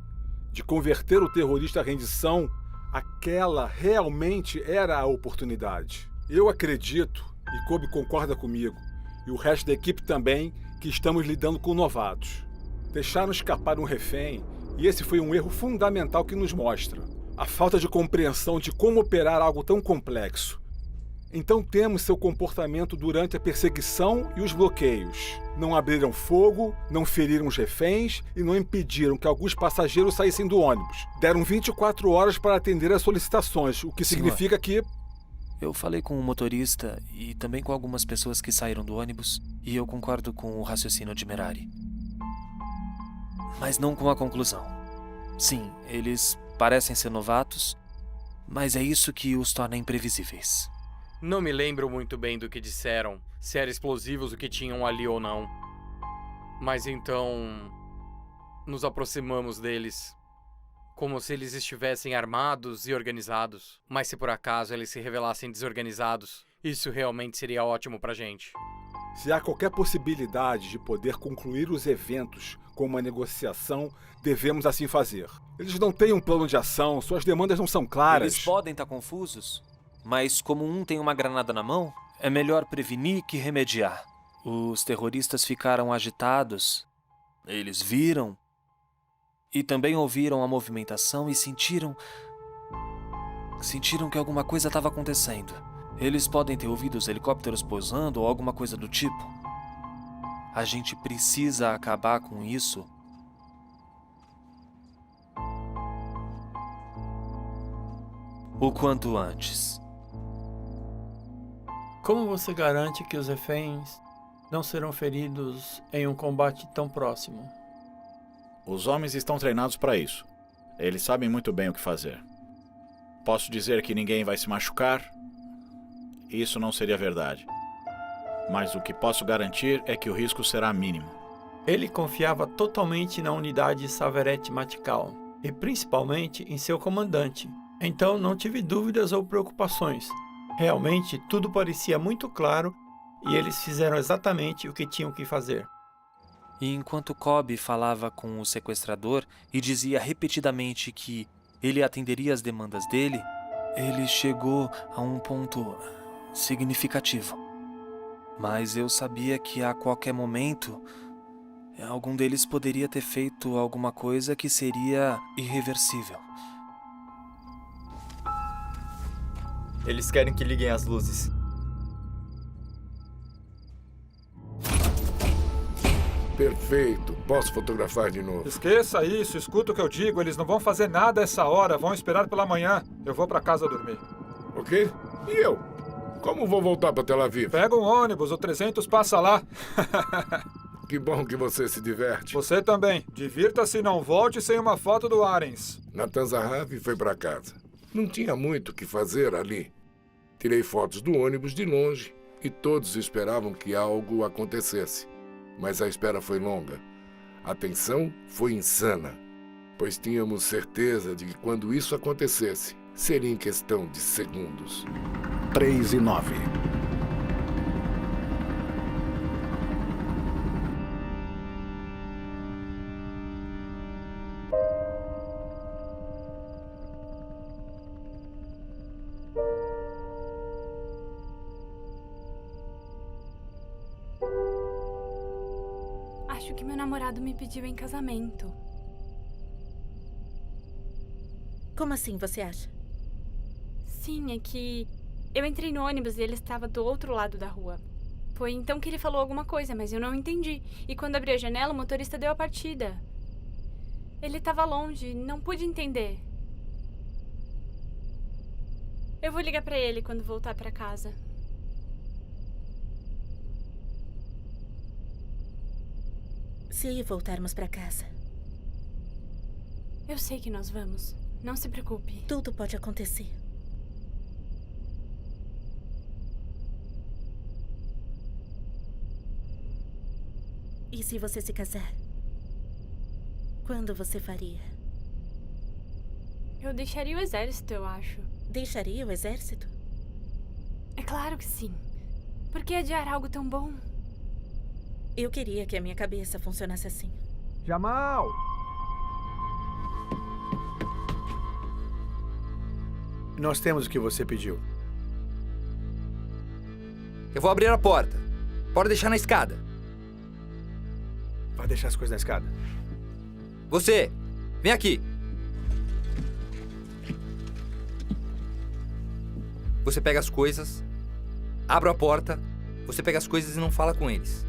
de converter o terrorista à rendição, aquela realmente era a oportunidade. Eu acredito, e Kobe concorda comigo, e o resto da equipe também, que estamos lidando com novatos. Deixaram escapar um refém, e esse foi um erro fundamental que nos mostra a falta de compreensão de como operar algo tão complexo. Então temos seu comportamento durante a perseguição e os bloqueios. Não abriram fogo, não feriram os reféns e não impediram que alguns passageiros saíssem do ônibus. Deram 24 horas para atender às solicitações, o que significa que... Eu falei com o motorista e também com algumas pessoas que saíram do ônibus e eu concordo com o raciocínio de Merari. Mas não com a conclusão. Sim, eles parecem ser novatos, mas é isso que os torna imprevisíveis. Não me lembro muito bem do que disseram, se eram explosivos o que tinham ali ou não. Mas então... nos aproximamos deles, como se eles estivessem armados e organizados. Mas se por acaso eles se revelassem desorganizados, isso realmente seria ótimo pra gente. Se há qualquer possibilidade de poder concluir os eventos com uma negociação, devemos assim fazer. Eles não têm um plano de ação, suas demandas não são claras. Eles podem estar confusos, mas como um tem uma granada na mão, É melhor prevenir que remediar. Os terroristas ficaram agitados. Eles viram e também ouviram a movimentação e sentiram que alguma coisa estava acontecendo. Eles podem ter ouvido os helicópteros pousando ou alguma coisa do tipo. A gente precisa acabar com isso o quanto antes. Como você garante que os reféns não serão feridos em um combate tão próximo? Os homens estão treinados para isso. Eles sabem muito bem o que fazer. Posso dizer que ninguém vai se machucar? Isso não seria verdade. Mas o que posso garantir é que o risco será mínimo. Ele confiava totalmente na unidade Saveret Matkal e principalmente em seu comandante. Então não tive dúvidas ou preocupações. Realmente tudo parecia muito claro e eles fizeram exatamente o que tinham que fazer. E enquanto Cobb falava com o sequestrador e dizia repetidamente que ele atenderia as demandas dele, ele chegou a um ponto significativo. Mas eu sabia que a qualquer momento algum deles poderia ter feito alguma coisa que seria irreversível. Eles querem que liguem as luzes. Perfeito. Posso fotografar de novo? Esqueça isso, escuta o que eu digo. Eles não vão fazer nada essa hora, vão esperar pela manhã. Eu vou pra casa dormir. Ok? E eu? Como vou voltar pra Tel Aviv? Pega um ônibus, o 300 passa lá. Que bom que você se diverte. Você também. Divirta-se e não volte sem uma foto do Arens. Natan Zahavi foi pra casa. Não tinha muito o que fazer ali. Tirei fotos do ônibus de longe e todos esperavam que algo acontecesse. Mas a espera foi longa. A tensão foi insana, pois tínhamos certeza de que quando isso acontecesse, seria em questão de segundos. 3 e 9. Acho que meu namorado me pediu em casamento. Como assim, você acha? Sim, é que eu entrei no ônibus e ele estava do outro lado da rua. Foi então que ele falou alguma coisa, mas eu não entendi. E quando abri a janela, o motorista deu a partida. Ele estava longe, não pude entender. Eu vou ligar pra ele quando voltar pra casa. Se voltarmos pra casa. Eu sei que nós vamos. Não se preocupe. Tudo pode acontecer. E se você se casar? Quando você faria? Eu deixaria o exército, eu acho. Deixaria o exército? É claro que sim. Por que adiar algo tão bom? Eu queria que a minha cabeça funcionasse assim. Jamal! Nós temos o que você pediu. Eu vou abrir a porta. Pode deixar na escada. Vai deixar as coisas na escada? Você, vem aqui. Você pega as coisas, abre a porta, você pega as coisas e não fala com eles.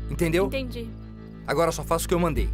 Entendeu? Entendi. Agora só faço o que eu mandei.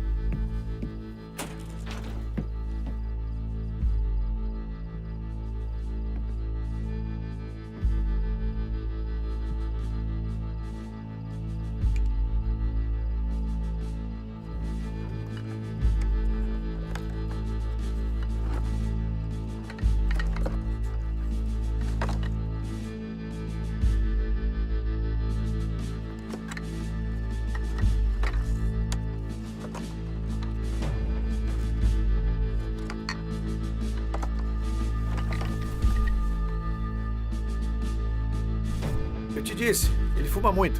Eu te disse, ele fuma muito.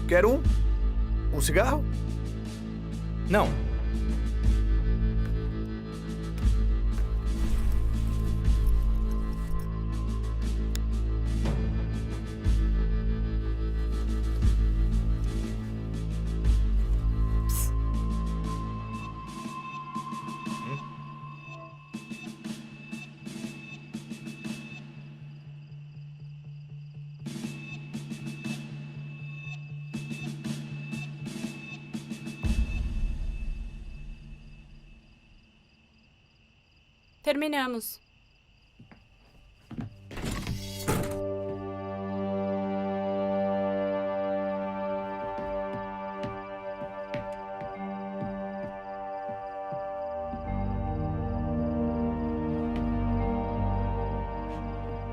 Quer um? Um cigarro? Não. Terminamos.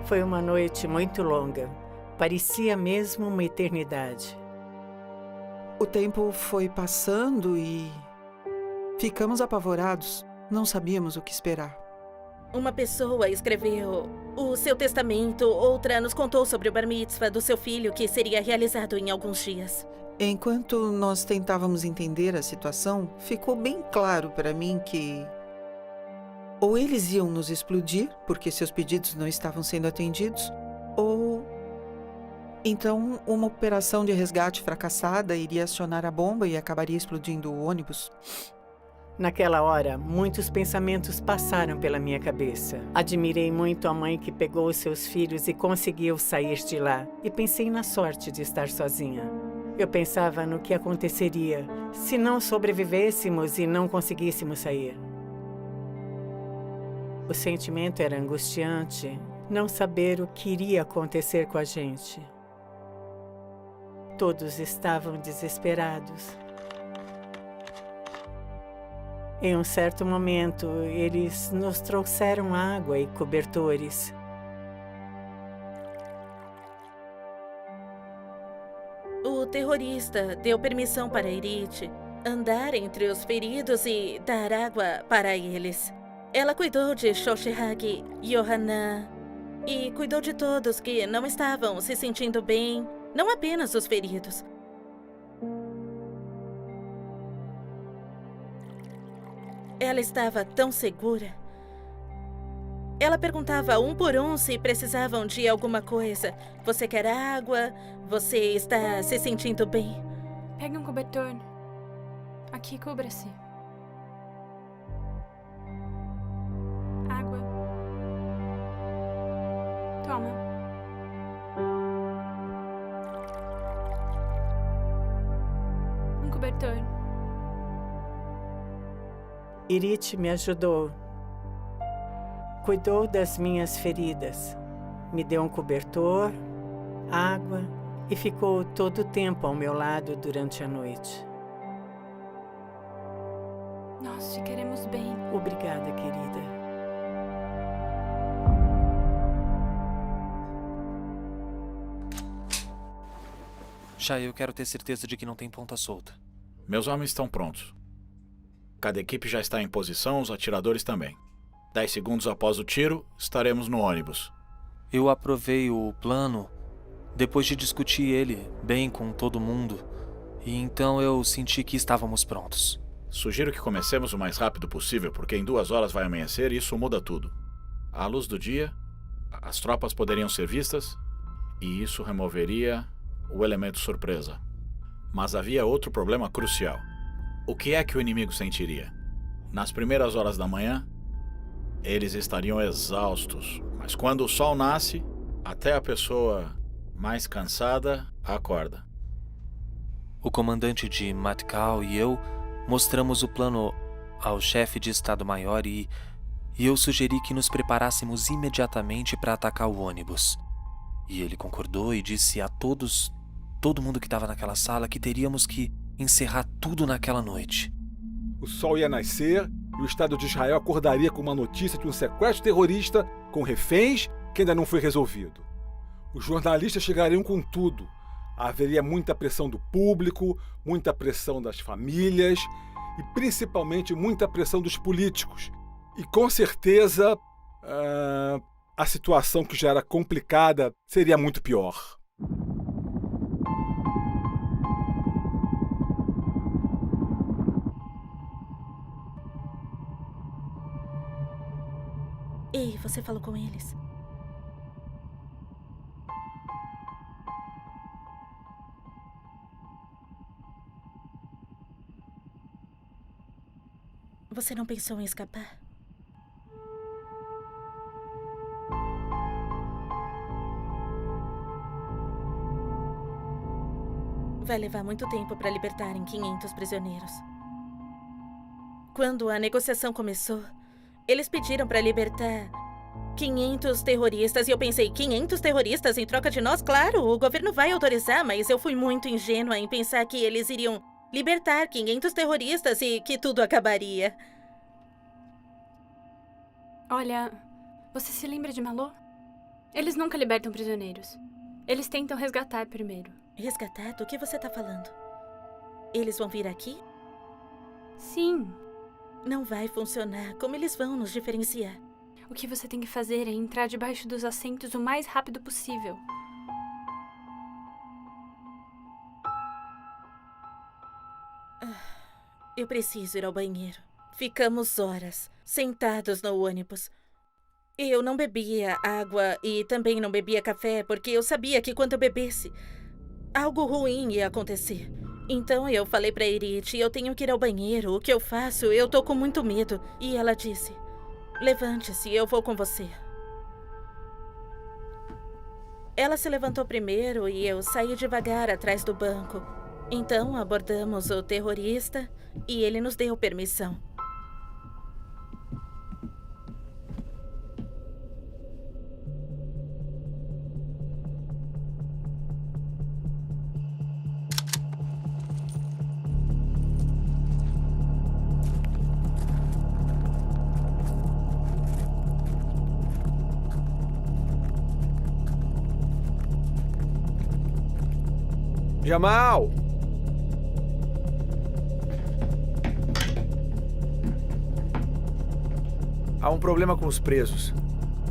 Foi uma noite muito longa. Parecia mesmo uma eternidade. O tempo foi passando e ficamos apavorados. Não sabíamos o que esperar. Uma pessoa escreveu o seu testamento, outra nos contou sobre o bar mitzvah do seu filho que seria realizado em alguns dias. Enquanto nós tentávamos entender a situação, ficou bem claro para mim que ou eles iam nos explodir, porque seus pedidos não estavam sendo atendidos, ou então uma operação de resgate fracassada iria acionar a bomba e acabaria explodindo o ônibus. Naquela hora, muitos pensamentos passaram pela minha cabeça. Admirei muito a mãe que pegou os seus filhos e conseguiu sair de lá. E pensei na sorte de estar sozinha. Eu pensava no que aconteceria se não sobrevivêssemos e não conseguíssemos sair. O sentimento era angustiante, não saber o que iria acontecer com a gente. Todos estavam desesperados. Em um certo momento, eles nos trouxeram água e cobertores. O terrorista deu permissão para Irit andar entre os feridos e dar água para eles. Ela cuidou de Shoshihag, Yohanan e cuidou de todos que não estavam se sentindo bem, não apenas os feridos. Ela estava tão segura. Ela perguntava um por um se precisavam de alguma coisa. Você quer água? Você está se sentindo bem? Pegue um cobertor. Aqui, cubra-se. Água. Toma. Um cobertor. Irit me ajudou. Cuidou das minhas feridas. Me deu um cobertor, água e ficou todo o tempo ao meu lado durante a noite. Nós te queremos bem. Obrigada, querida. Shai, eu quero ter certeza de que não tem ponta solta. Meus homens estão prontos. Cada equipe já está em posição, os atiradores também. 10 segundos após o tiro, estaremos no ônibus. Eu aprovei o plano depois de discutir ele bem com todo mundo. E então eu senti que estávamos prontos. Sugiro que comecemos o mais rápido possível, porque em 2 horas vai amanhecer e isso muda tudo. À luz do dia, as tropas poderiam ser vistas e isso removeria o elemento surpresa. Mas havia outro problema crucial. O que é que o inimigo sentiria? Nas primeiras horas da manhã, eles estariam exaustos. Mas quando o sol nasce, até a pessoa mais cansada acorda. O comandante de Matkal e eu mostramos o plano ao chefe de Estado-Maior e eu sugeri que nos preparássemos imediatamente para atacar o ônibus. E ele concordou e disse a todo mundo que estava naquela sala, que teríamos que encerrar tudo naquela noite. O sol ia nascer e o Estado de Israel acordaria com uma notícia de um sequestro terrorista com reféns que ainda não foi resolvido. Os jornalistas chegariam com tudo. Haveria muita pressão do público, muita pressão das famílias e principalmente muita pressão dos políticos. E com certeza a situação que já era complicada seria muito pior. Ei, você falou com eles? Você não pensou em escapar? Vai levar muito tempo para libertarem 500 prisioneiros. Quando a negociação começou, Eles pediram para libertar 500 terroristas e eu pensei, 500 terroristas em troca de nós? Claro, o governo vai autorizar, mas eu fui muito ingênua em pensar que eles iriam libertar 500 terroristas e que tudo acabaria. Olha, você se lembra de Malô? Eles nunca libertam prisioneiros. Eles tentam resgatar primeiro. Resgatar? Do que você tá falando? Eles vão vir aqui? Sim. Não vai funcionar. Como eles vão nos diferenciar? O que você tem que fazer é entrar debaixo dos assentos o mais rápido possível. Eu preciso ir ao banheiro. Ficamos horas, sentados no ônibus. Eu não bebia água e também não bebia café porque eu sabia que quando eu bebesse, algo ruim ia acontecer. Então eu falei pra Irit, eu tenho que ir ao banheiro, o que eu faço? Eu tô com muito medo. E ela disse, levante-se, eu vou com você. Ela se levantou primeiro e eu saí devagar atrás do banco. Então abordamos o terrorista e ele nos deu permissão. Jamal! Há um problema com os presos.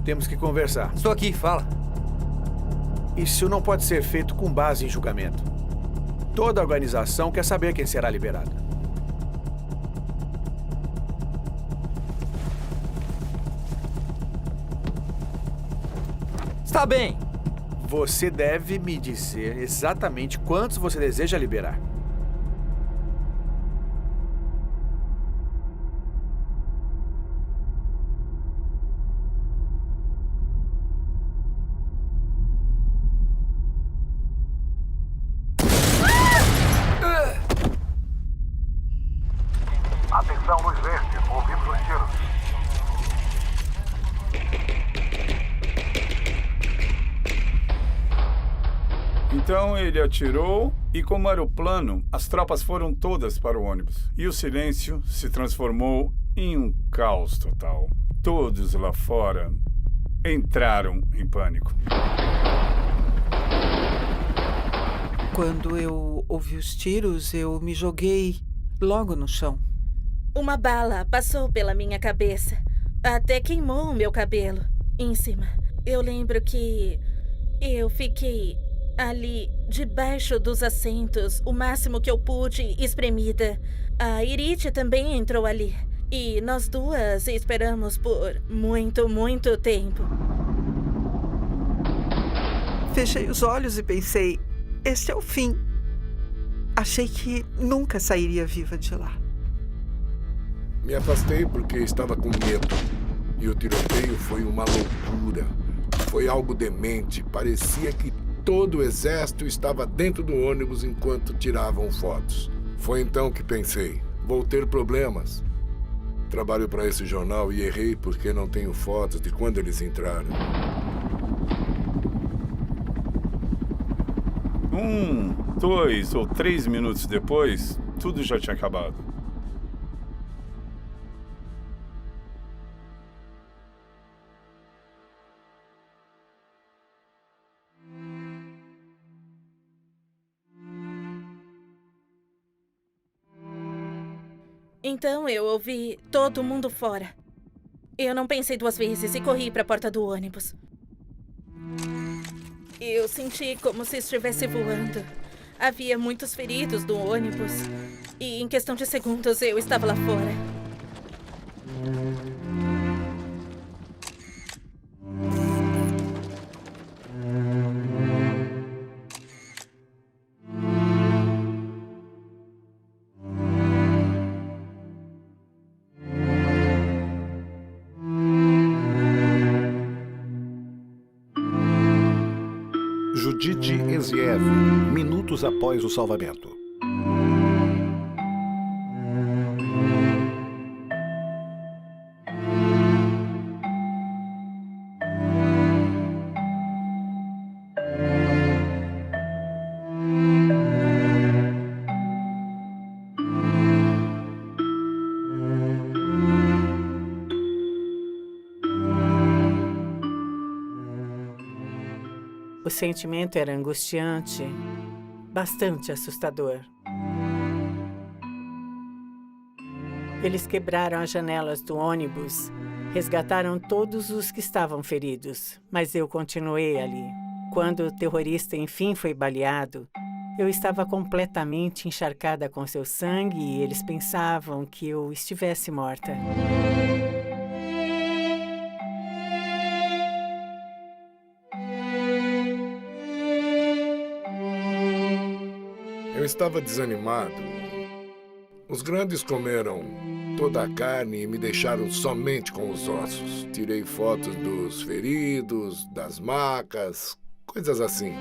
Temos que conversar. Estou aqui, fala. Isso não pode ser feito com base em julgamento. Toda a organização quer saber quem será liberado. Está bem. Você deve me dizer exatamente quantos você deseja liberar. Atenção, luz verde. Ouvimos os tiros. Então ele atirou e, como era o plano, as tropas foram todas para o ônibus. E o silêncio se transformou em um caos total. Todos lá fora entraram em pânico. Quando eu ouvi os tiros, eu me joguei logo no chão. Uma bala passou pela minha cabeça. Até queimou o meu cabelo em cima. Eu lembro que eu fiquei ali, debaixo dos assentos, o máximo que eu pude, espremida. A Irit também entrou ali. E nós duas esperamos por muito, muito tempo. Fechei os olhos e pensei, este é o fim. Achei que nunca sairia viva de lá. Me afastei porque estava com medo. E o tiroteio foi uma loucura. Foi algo demente. Parecia que todo o exército estava dentro do ônibus enquanto tiravam fotos. Foi então que pensei, vou ter problemas. Trabalho para esse jornal e errei porque não tenho fotos de quando eles entraram. 1, 2 ou 3 minutos depois, tudo já tinha acabado. Então eu ouvi todo mundo fora. Eu não pensei duas vezes e corri para a porta do ônibus. Eu senti como se estivesse voando. Havia muitos feridos no ônibus. E em questão de segundos eu estava lá fora. Judite Eziev, minutos após o salvamento. sentimento era angustiante, bastante assustador. Eles quebraram as janelas do ônibus, resgataram todos os que estavam feridos, mas eu continuei ali. Quando o terrorista enfim foi baleado, eu estava completamente encharcada com seu sangue e eles pensavam que eu estivesse morta. Eu estava desanimado. Os grandes comeram toda a carne e me deixaram somente com os ossos. Tirei fotos dos feridos, das macas, coisas assim.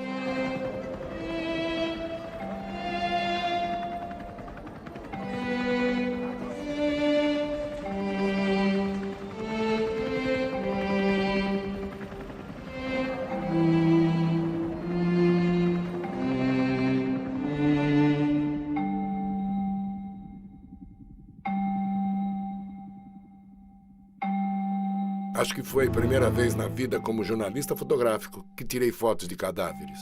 Acho que foi a primeira vez na vida como jornalista fotográfico que tirei fotos de cadáveres.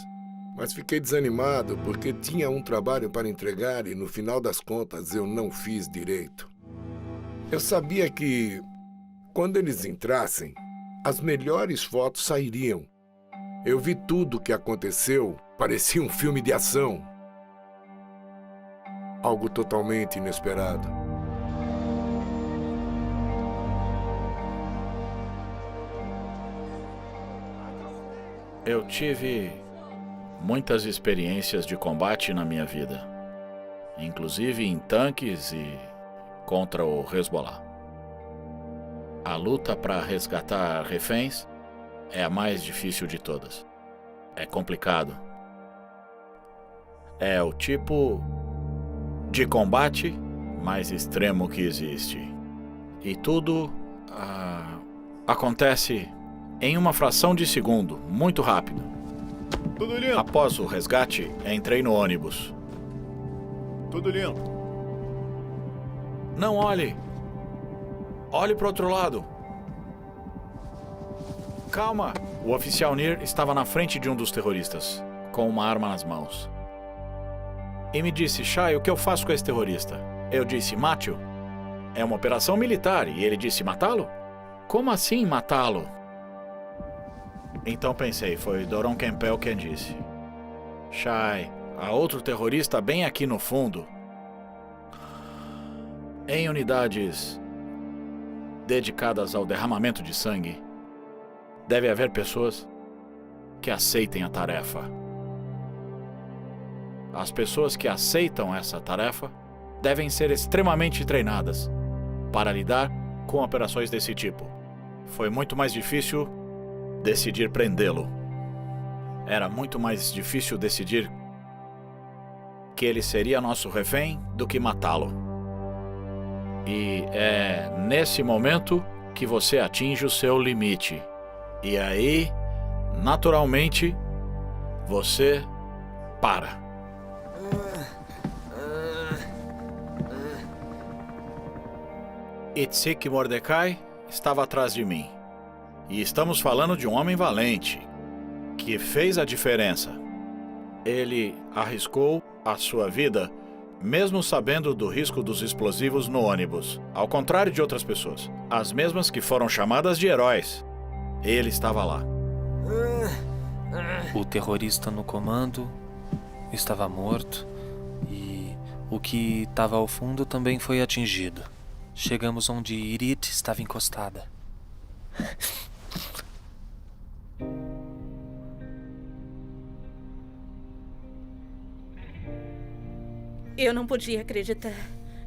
Mas fiquei desanimado porque tinha um trabalho para entregar e, no final das contas, eu não fiz direito. Eu sabia que, quando eles entrassem, as melhores fotos sairiam. Eu vi tudo o que aconteceu, parecia um filme de ação. Algo totalmente inesperado. Eu tive muitas experiências de combate na minha vida, inclusive em tanques e contra o Hezbollah. A luta para resgatar reféns é a mais difícil de todas. É complicado. É o tipo de combate mais extremo que existe. E tudo acontece em uma fração de segundo, muito rápido. Tudo limpo. Após o resgate, entrei no ônibus. Tudo limpo. Não olhe. Olhe para o outro lado. Calma. O oficial Nir estava na frente de um dos terroristas, com uma arma nas mãos. E me disse, Shai, o que eu faço com esse terrorista? Eu disse, mate-o. É uma operação militar. E ele disse, matá-lo? Como assim matá-lo? Então pensei, foi Doron Kempel quem disse. Shai, há outro terrorista bem aqui no fundo. Em unidades dedicadas ao derramamento de sangue, deve haver pessoas que aceitem a tarefa. As pessoas que aceitam essa tarefa devem ser extremamente treinadas para lidar com operações desse tipo. Foi muito mais difícil decidir prendê-lo. Era muito mais difícil decidir que ele seria nosso refém do que matá-lo. E é nesse momento que você atinge o seu limite. E aí, naturalmente, você para. Itzik Mordecai estava atrás de mim. E estamos falando de um homem valente, que fez a diferença. Ele arriscou a sua vida, mesmo sabendo do risco dos explosivos no ônibus. Ao contrário de outras pessoas, as mesmas que foram chamadas de heróis. Ele estava lá. O terrorista no comando estava morto e o que estava ao fundo também foi atingido. Chegamos onde Irit estava encostada. Eu não podia acreditar.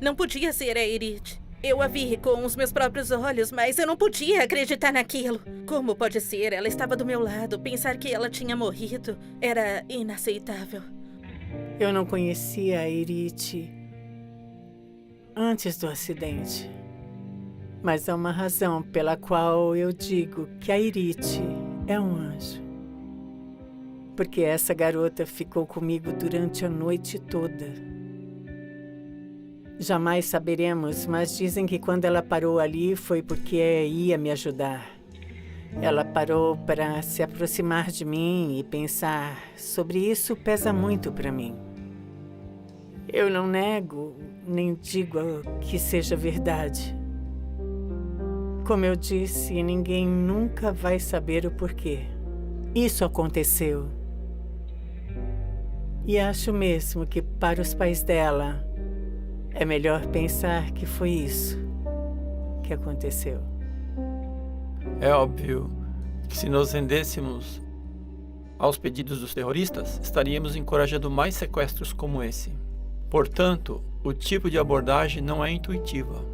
Não podia ser a Irit. Eu a vi com os meus próprios olhos, mas eu não podia acreditar naquilo. Como pode ser? Ela estava do meu lado. Pensar que ela tinha morrido era inaceitável. Eu não conhecia a Irit antes do acidente. Mas há uma razão pela qual eu digo que a Irit é um anjo. Porque essa garota ficou comigo durante a noite toda. Jamais saberemos, mas dizem que quando ela parou ali foi porque ia me ajudar. Ela parou para se aproximar de mim e pensar sobre isso pesa muito para mim. Eu não nego, nem digo que seja verdade. Como eu disse, ninguém nunca vai saber o porquê. Isso aconteceu. E acho mesmo que para os pais dela é melhor pensar que foi isso que aconteceu. É óbvio que se nos rendêssemos aos pedidos dos terroristas, estaríamos encorajando mais sequestros como esse. Portanto, o tipo de abordagem não é intuitiva.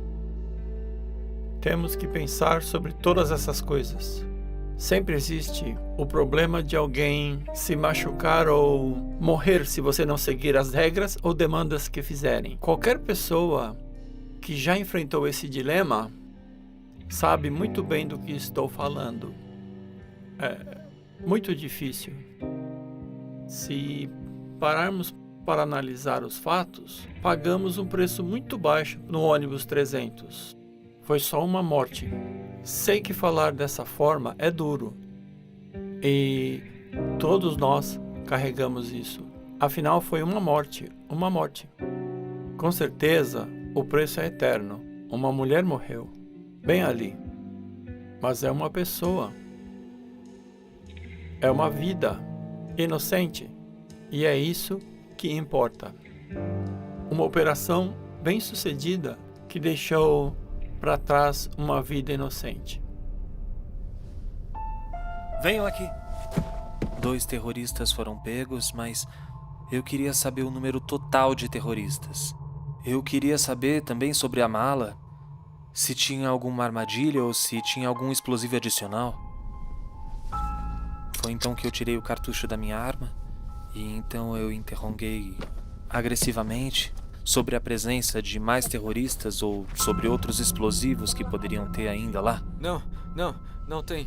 Temos que pensar sobre todas essas coisas. Sempre existe o problema de alguém se machucar ou morrer se você não seguir as regras ou demandas que fizerem. Qualquer pessoa que já enfrentou esse dilema sabe muito bem do que estou falando. É muito difícil. Se pararmos para analisar os fatos, pagamos um preço muito baixo no ônibus 300. Foi só uma morte. Sei que falar dessa forma é duro. E todos nós carregamos isso. Afinal, foi uma morte. Uma morte. Com certeza, o preço é eterno. Uma mulher morreu. Bem ali. Mas é uma pessoa. É uma vida inocente. E é isso que importa. Uma operação bem-sucedida que deixou para trás uma vida inocente. Venham aqui. 2 terroristas foram pegos, mas eu queria saber o número total de terroristas. Eu queria saber também sobre a mala, se tinha alguma armadilha ou se tinha algum explosivo adicional. Foi então que eu tirei o cartucho da minha arma e então eu interroguei agressivamente sobre a presença de mais terroristas ou sobre outros explosivos que poderiam ter ainda lá. Não tem.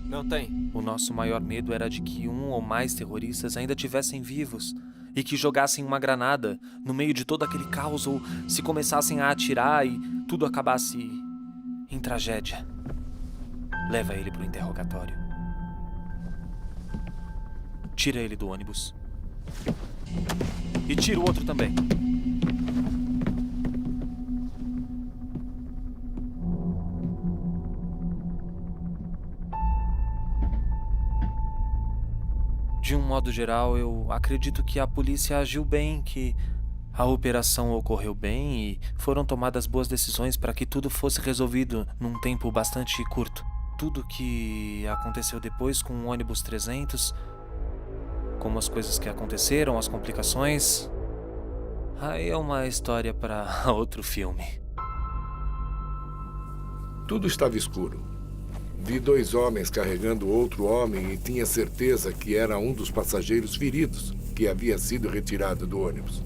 Não tem. O nosso maior medo era de que um ou mais terroristas ainda estivessem vivos e que jogassem uma granada no meio de todo aquele caos ou se começassem a atirar e tudo acabasse em tragédia. Leva ele para o interrogatório. Tira ele do ônibus. E tira o outro também. De um modo geral, eu acredito que a polícia agiu bem, que a operação ocorreu bem e foram tomadas boas decisões para que tudo fosse resolvido num tempo bastante curto. Tudo que aconteceu depois com o ônibus 300, como as coisas que aconteceram, as complicações, aí é uma história para outro filme. Tudo estava escuro. Vi 2 homens carregando outro homem e tinha certeza que era um dos passageiros feridos que havia sido retirado do ônibus.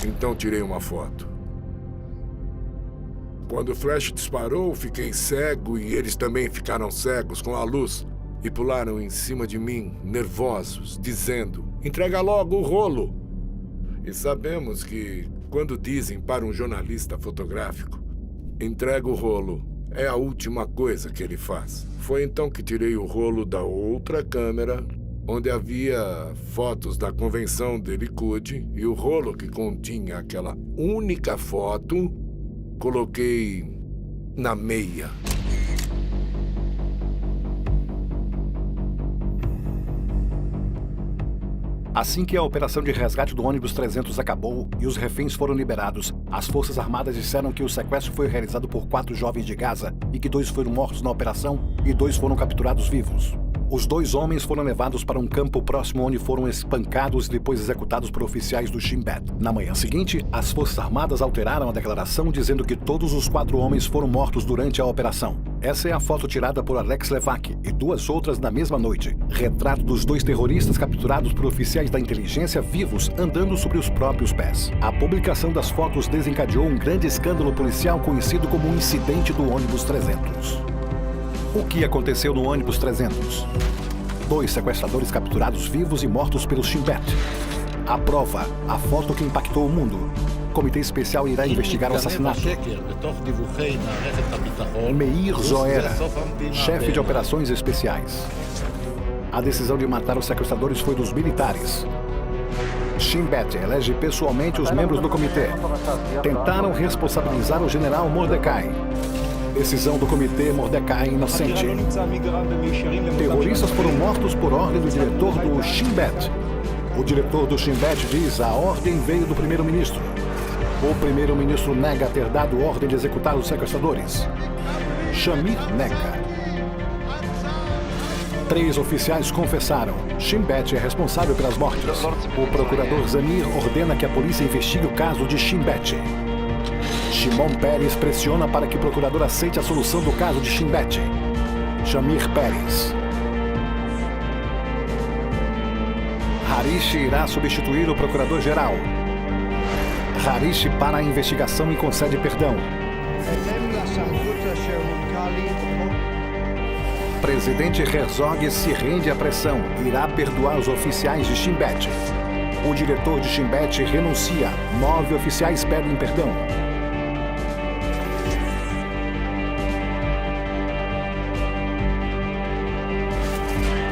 Então tirei uma foto. Quando o flash disparou, fiquei cego e eles também ficaram cegos com a luz e pularam em cima de mim, nervosos, dizendo: "Entrega logo o rolo!" E sabemos que, quando dizem para um jornalista fotográfico, "Entrega o rolo", é a última coisa que ele faz. Foi então que tirei o rolo da outra câmera, onde havia fotos da convenção de Likud, e o rolo que continha aquela única foto, coloquei na meia. Assim que a operação de resgate do ônibus 300 acabou e os reféns foram liberados, as Forças Armadas disseram que o sequestro foi realizado por 4 jovens de Gaza e que 2 foram mortos na operação e 2 foram capturados vivos. Os 2 homens foram levados para um campo próximo onde foram espancados e depois executados por oficiais do Shin Bet. Na manhã seguinte, as Forças Armadas alteraram a declaração dizendo que todos os 4 homens foram mortos durante a operação. Essa é a foto tirada por Alex Levak e 2 outras na mesma noite. Retrato dos 2 terroristas capturados por oficiais da inteligência vivos andando sobre os próprios pés. A publicação das fotos desencadeou um grande escândalo policial conhecido como o incidente do ônibus 300. O que aconteceu no ônibus 300? 2 sequestradores capturados vivos e mortos pelo Shin Bet. A prova, a foto que impactou o mundo. comitê especial irá investigar o assassinato. Meir Zoera, chefe de operações especiais. A decisão de matar os sequestradores foi dos militares. Shin Bet elege pessoalmente os membros do comitê. Tentaram responsabilizar o general Mordecai. Decisão do comitê Mordecai inocente. Terroristas foram mortos por ordem do diretor do Shin Bet. O diretor do Shin Bet diz: a ordem veio do primeiro-ministro. O primeiro-ministro nega ter dado ordem de executar os sequestradores. Shamir nega. 3 oficiais confessaram. Shin Bet é responsável pelas mortes. O procurador Zamir ordena que a polícia investigue o caso de Shin Bet. Shimon Peres pressiona para que o procurador aceite a solução do caso de Shin Bet. Shamir Peres. Harish irá substituir o procurador-geral. Harish para a investigação e concede perdão. Presidente Herzog se rende à pressão. Irá perdoar os oficiais de Shin Bet. O diretor de Shin Bet renuncia. 9 oficiais pedem perdão.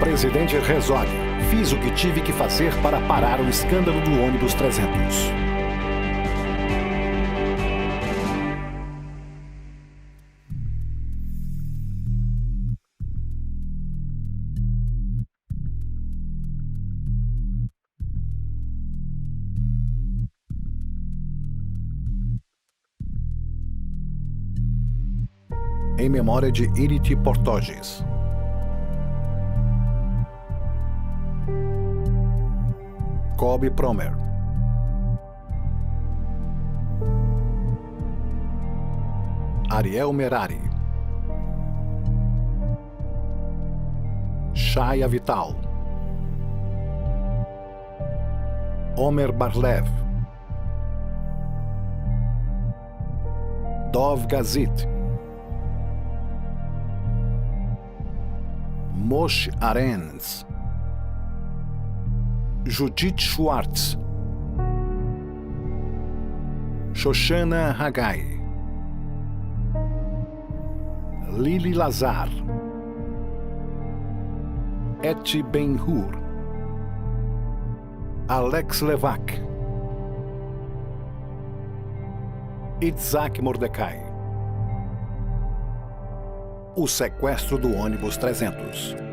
Presidente Herzog. Fiz o que tive que fazer para parar o escândalo do ônibus 300. Em memória de Iriti Portoges. Kobe Promer. Ariel Merari. Shaya Vital. Omer Barlev. Dov Gazit. Moshe Arens. Judith Schwartz. Shoshana Hagai. Lili Lazar. Eti Ben-Hur. Alex Levac. Itzhak Mordecai. O sequestro do ônibus 300.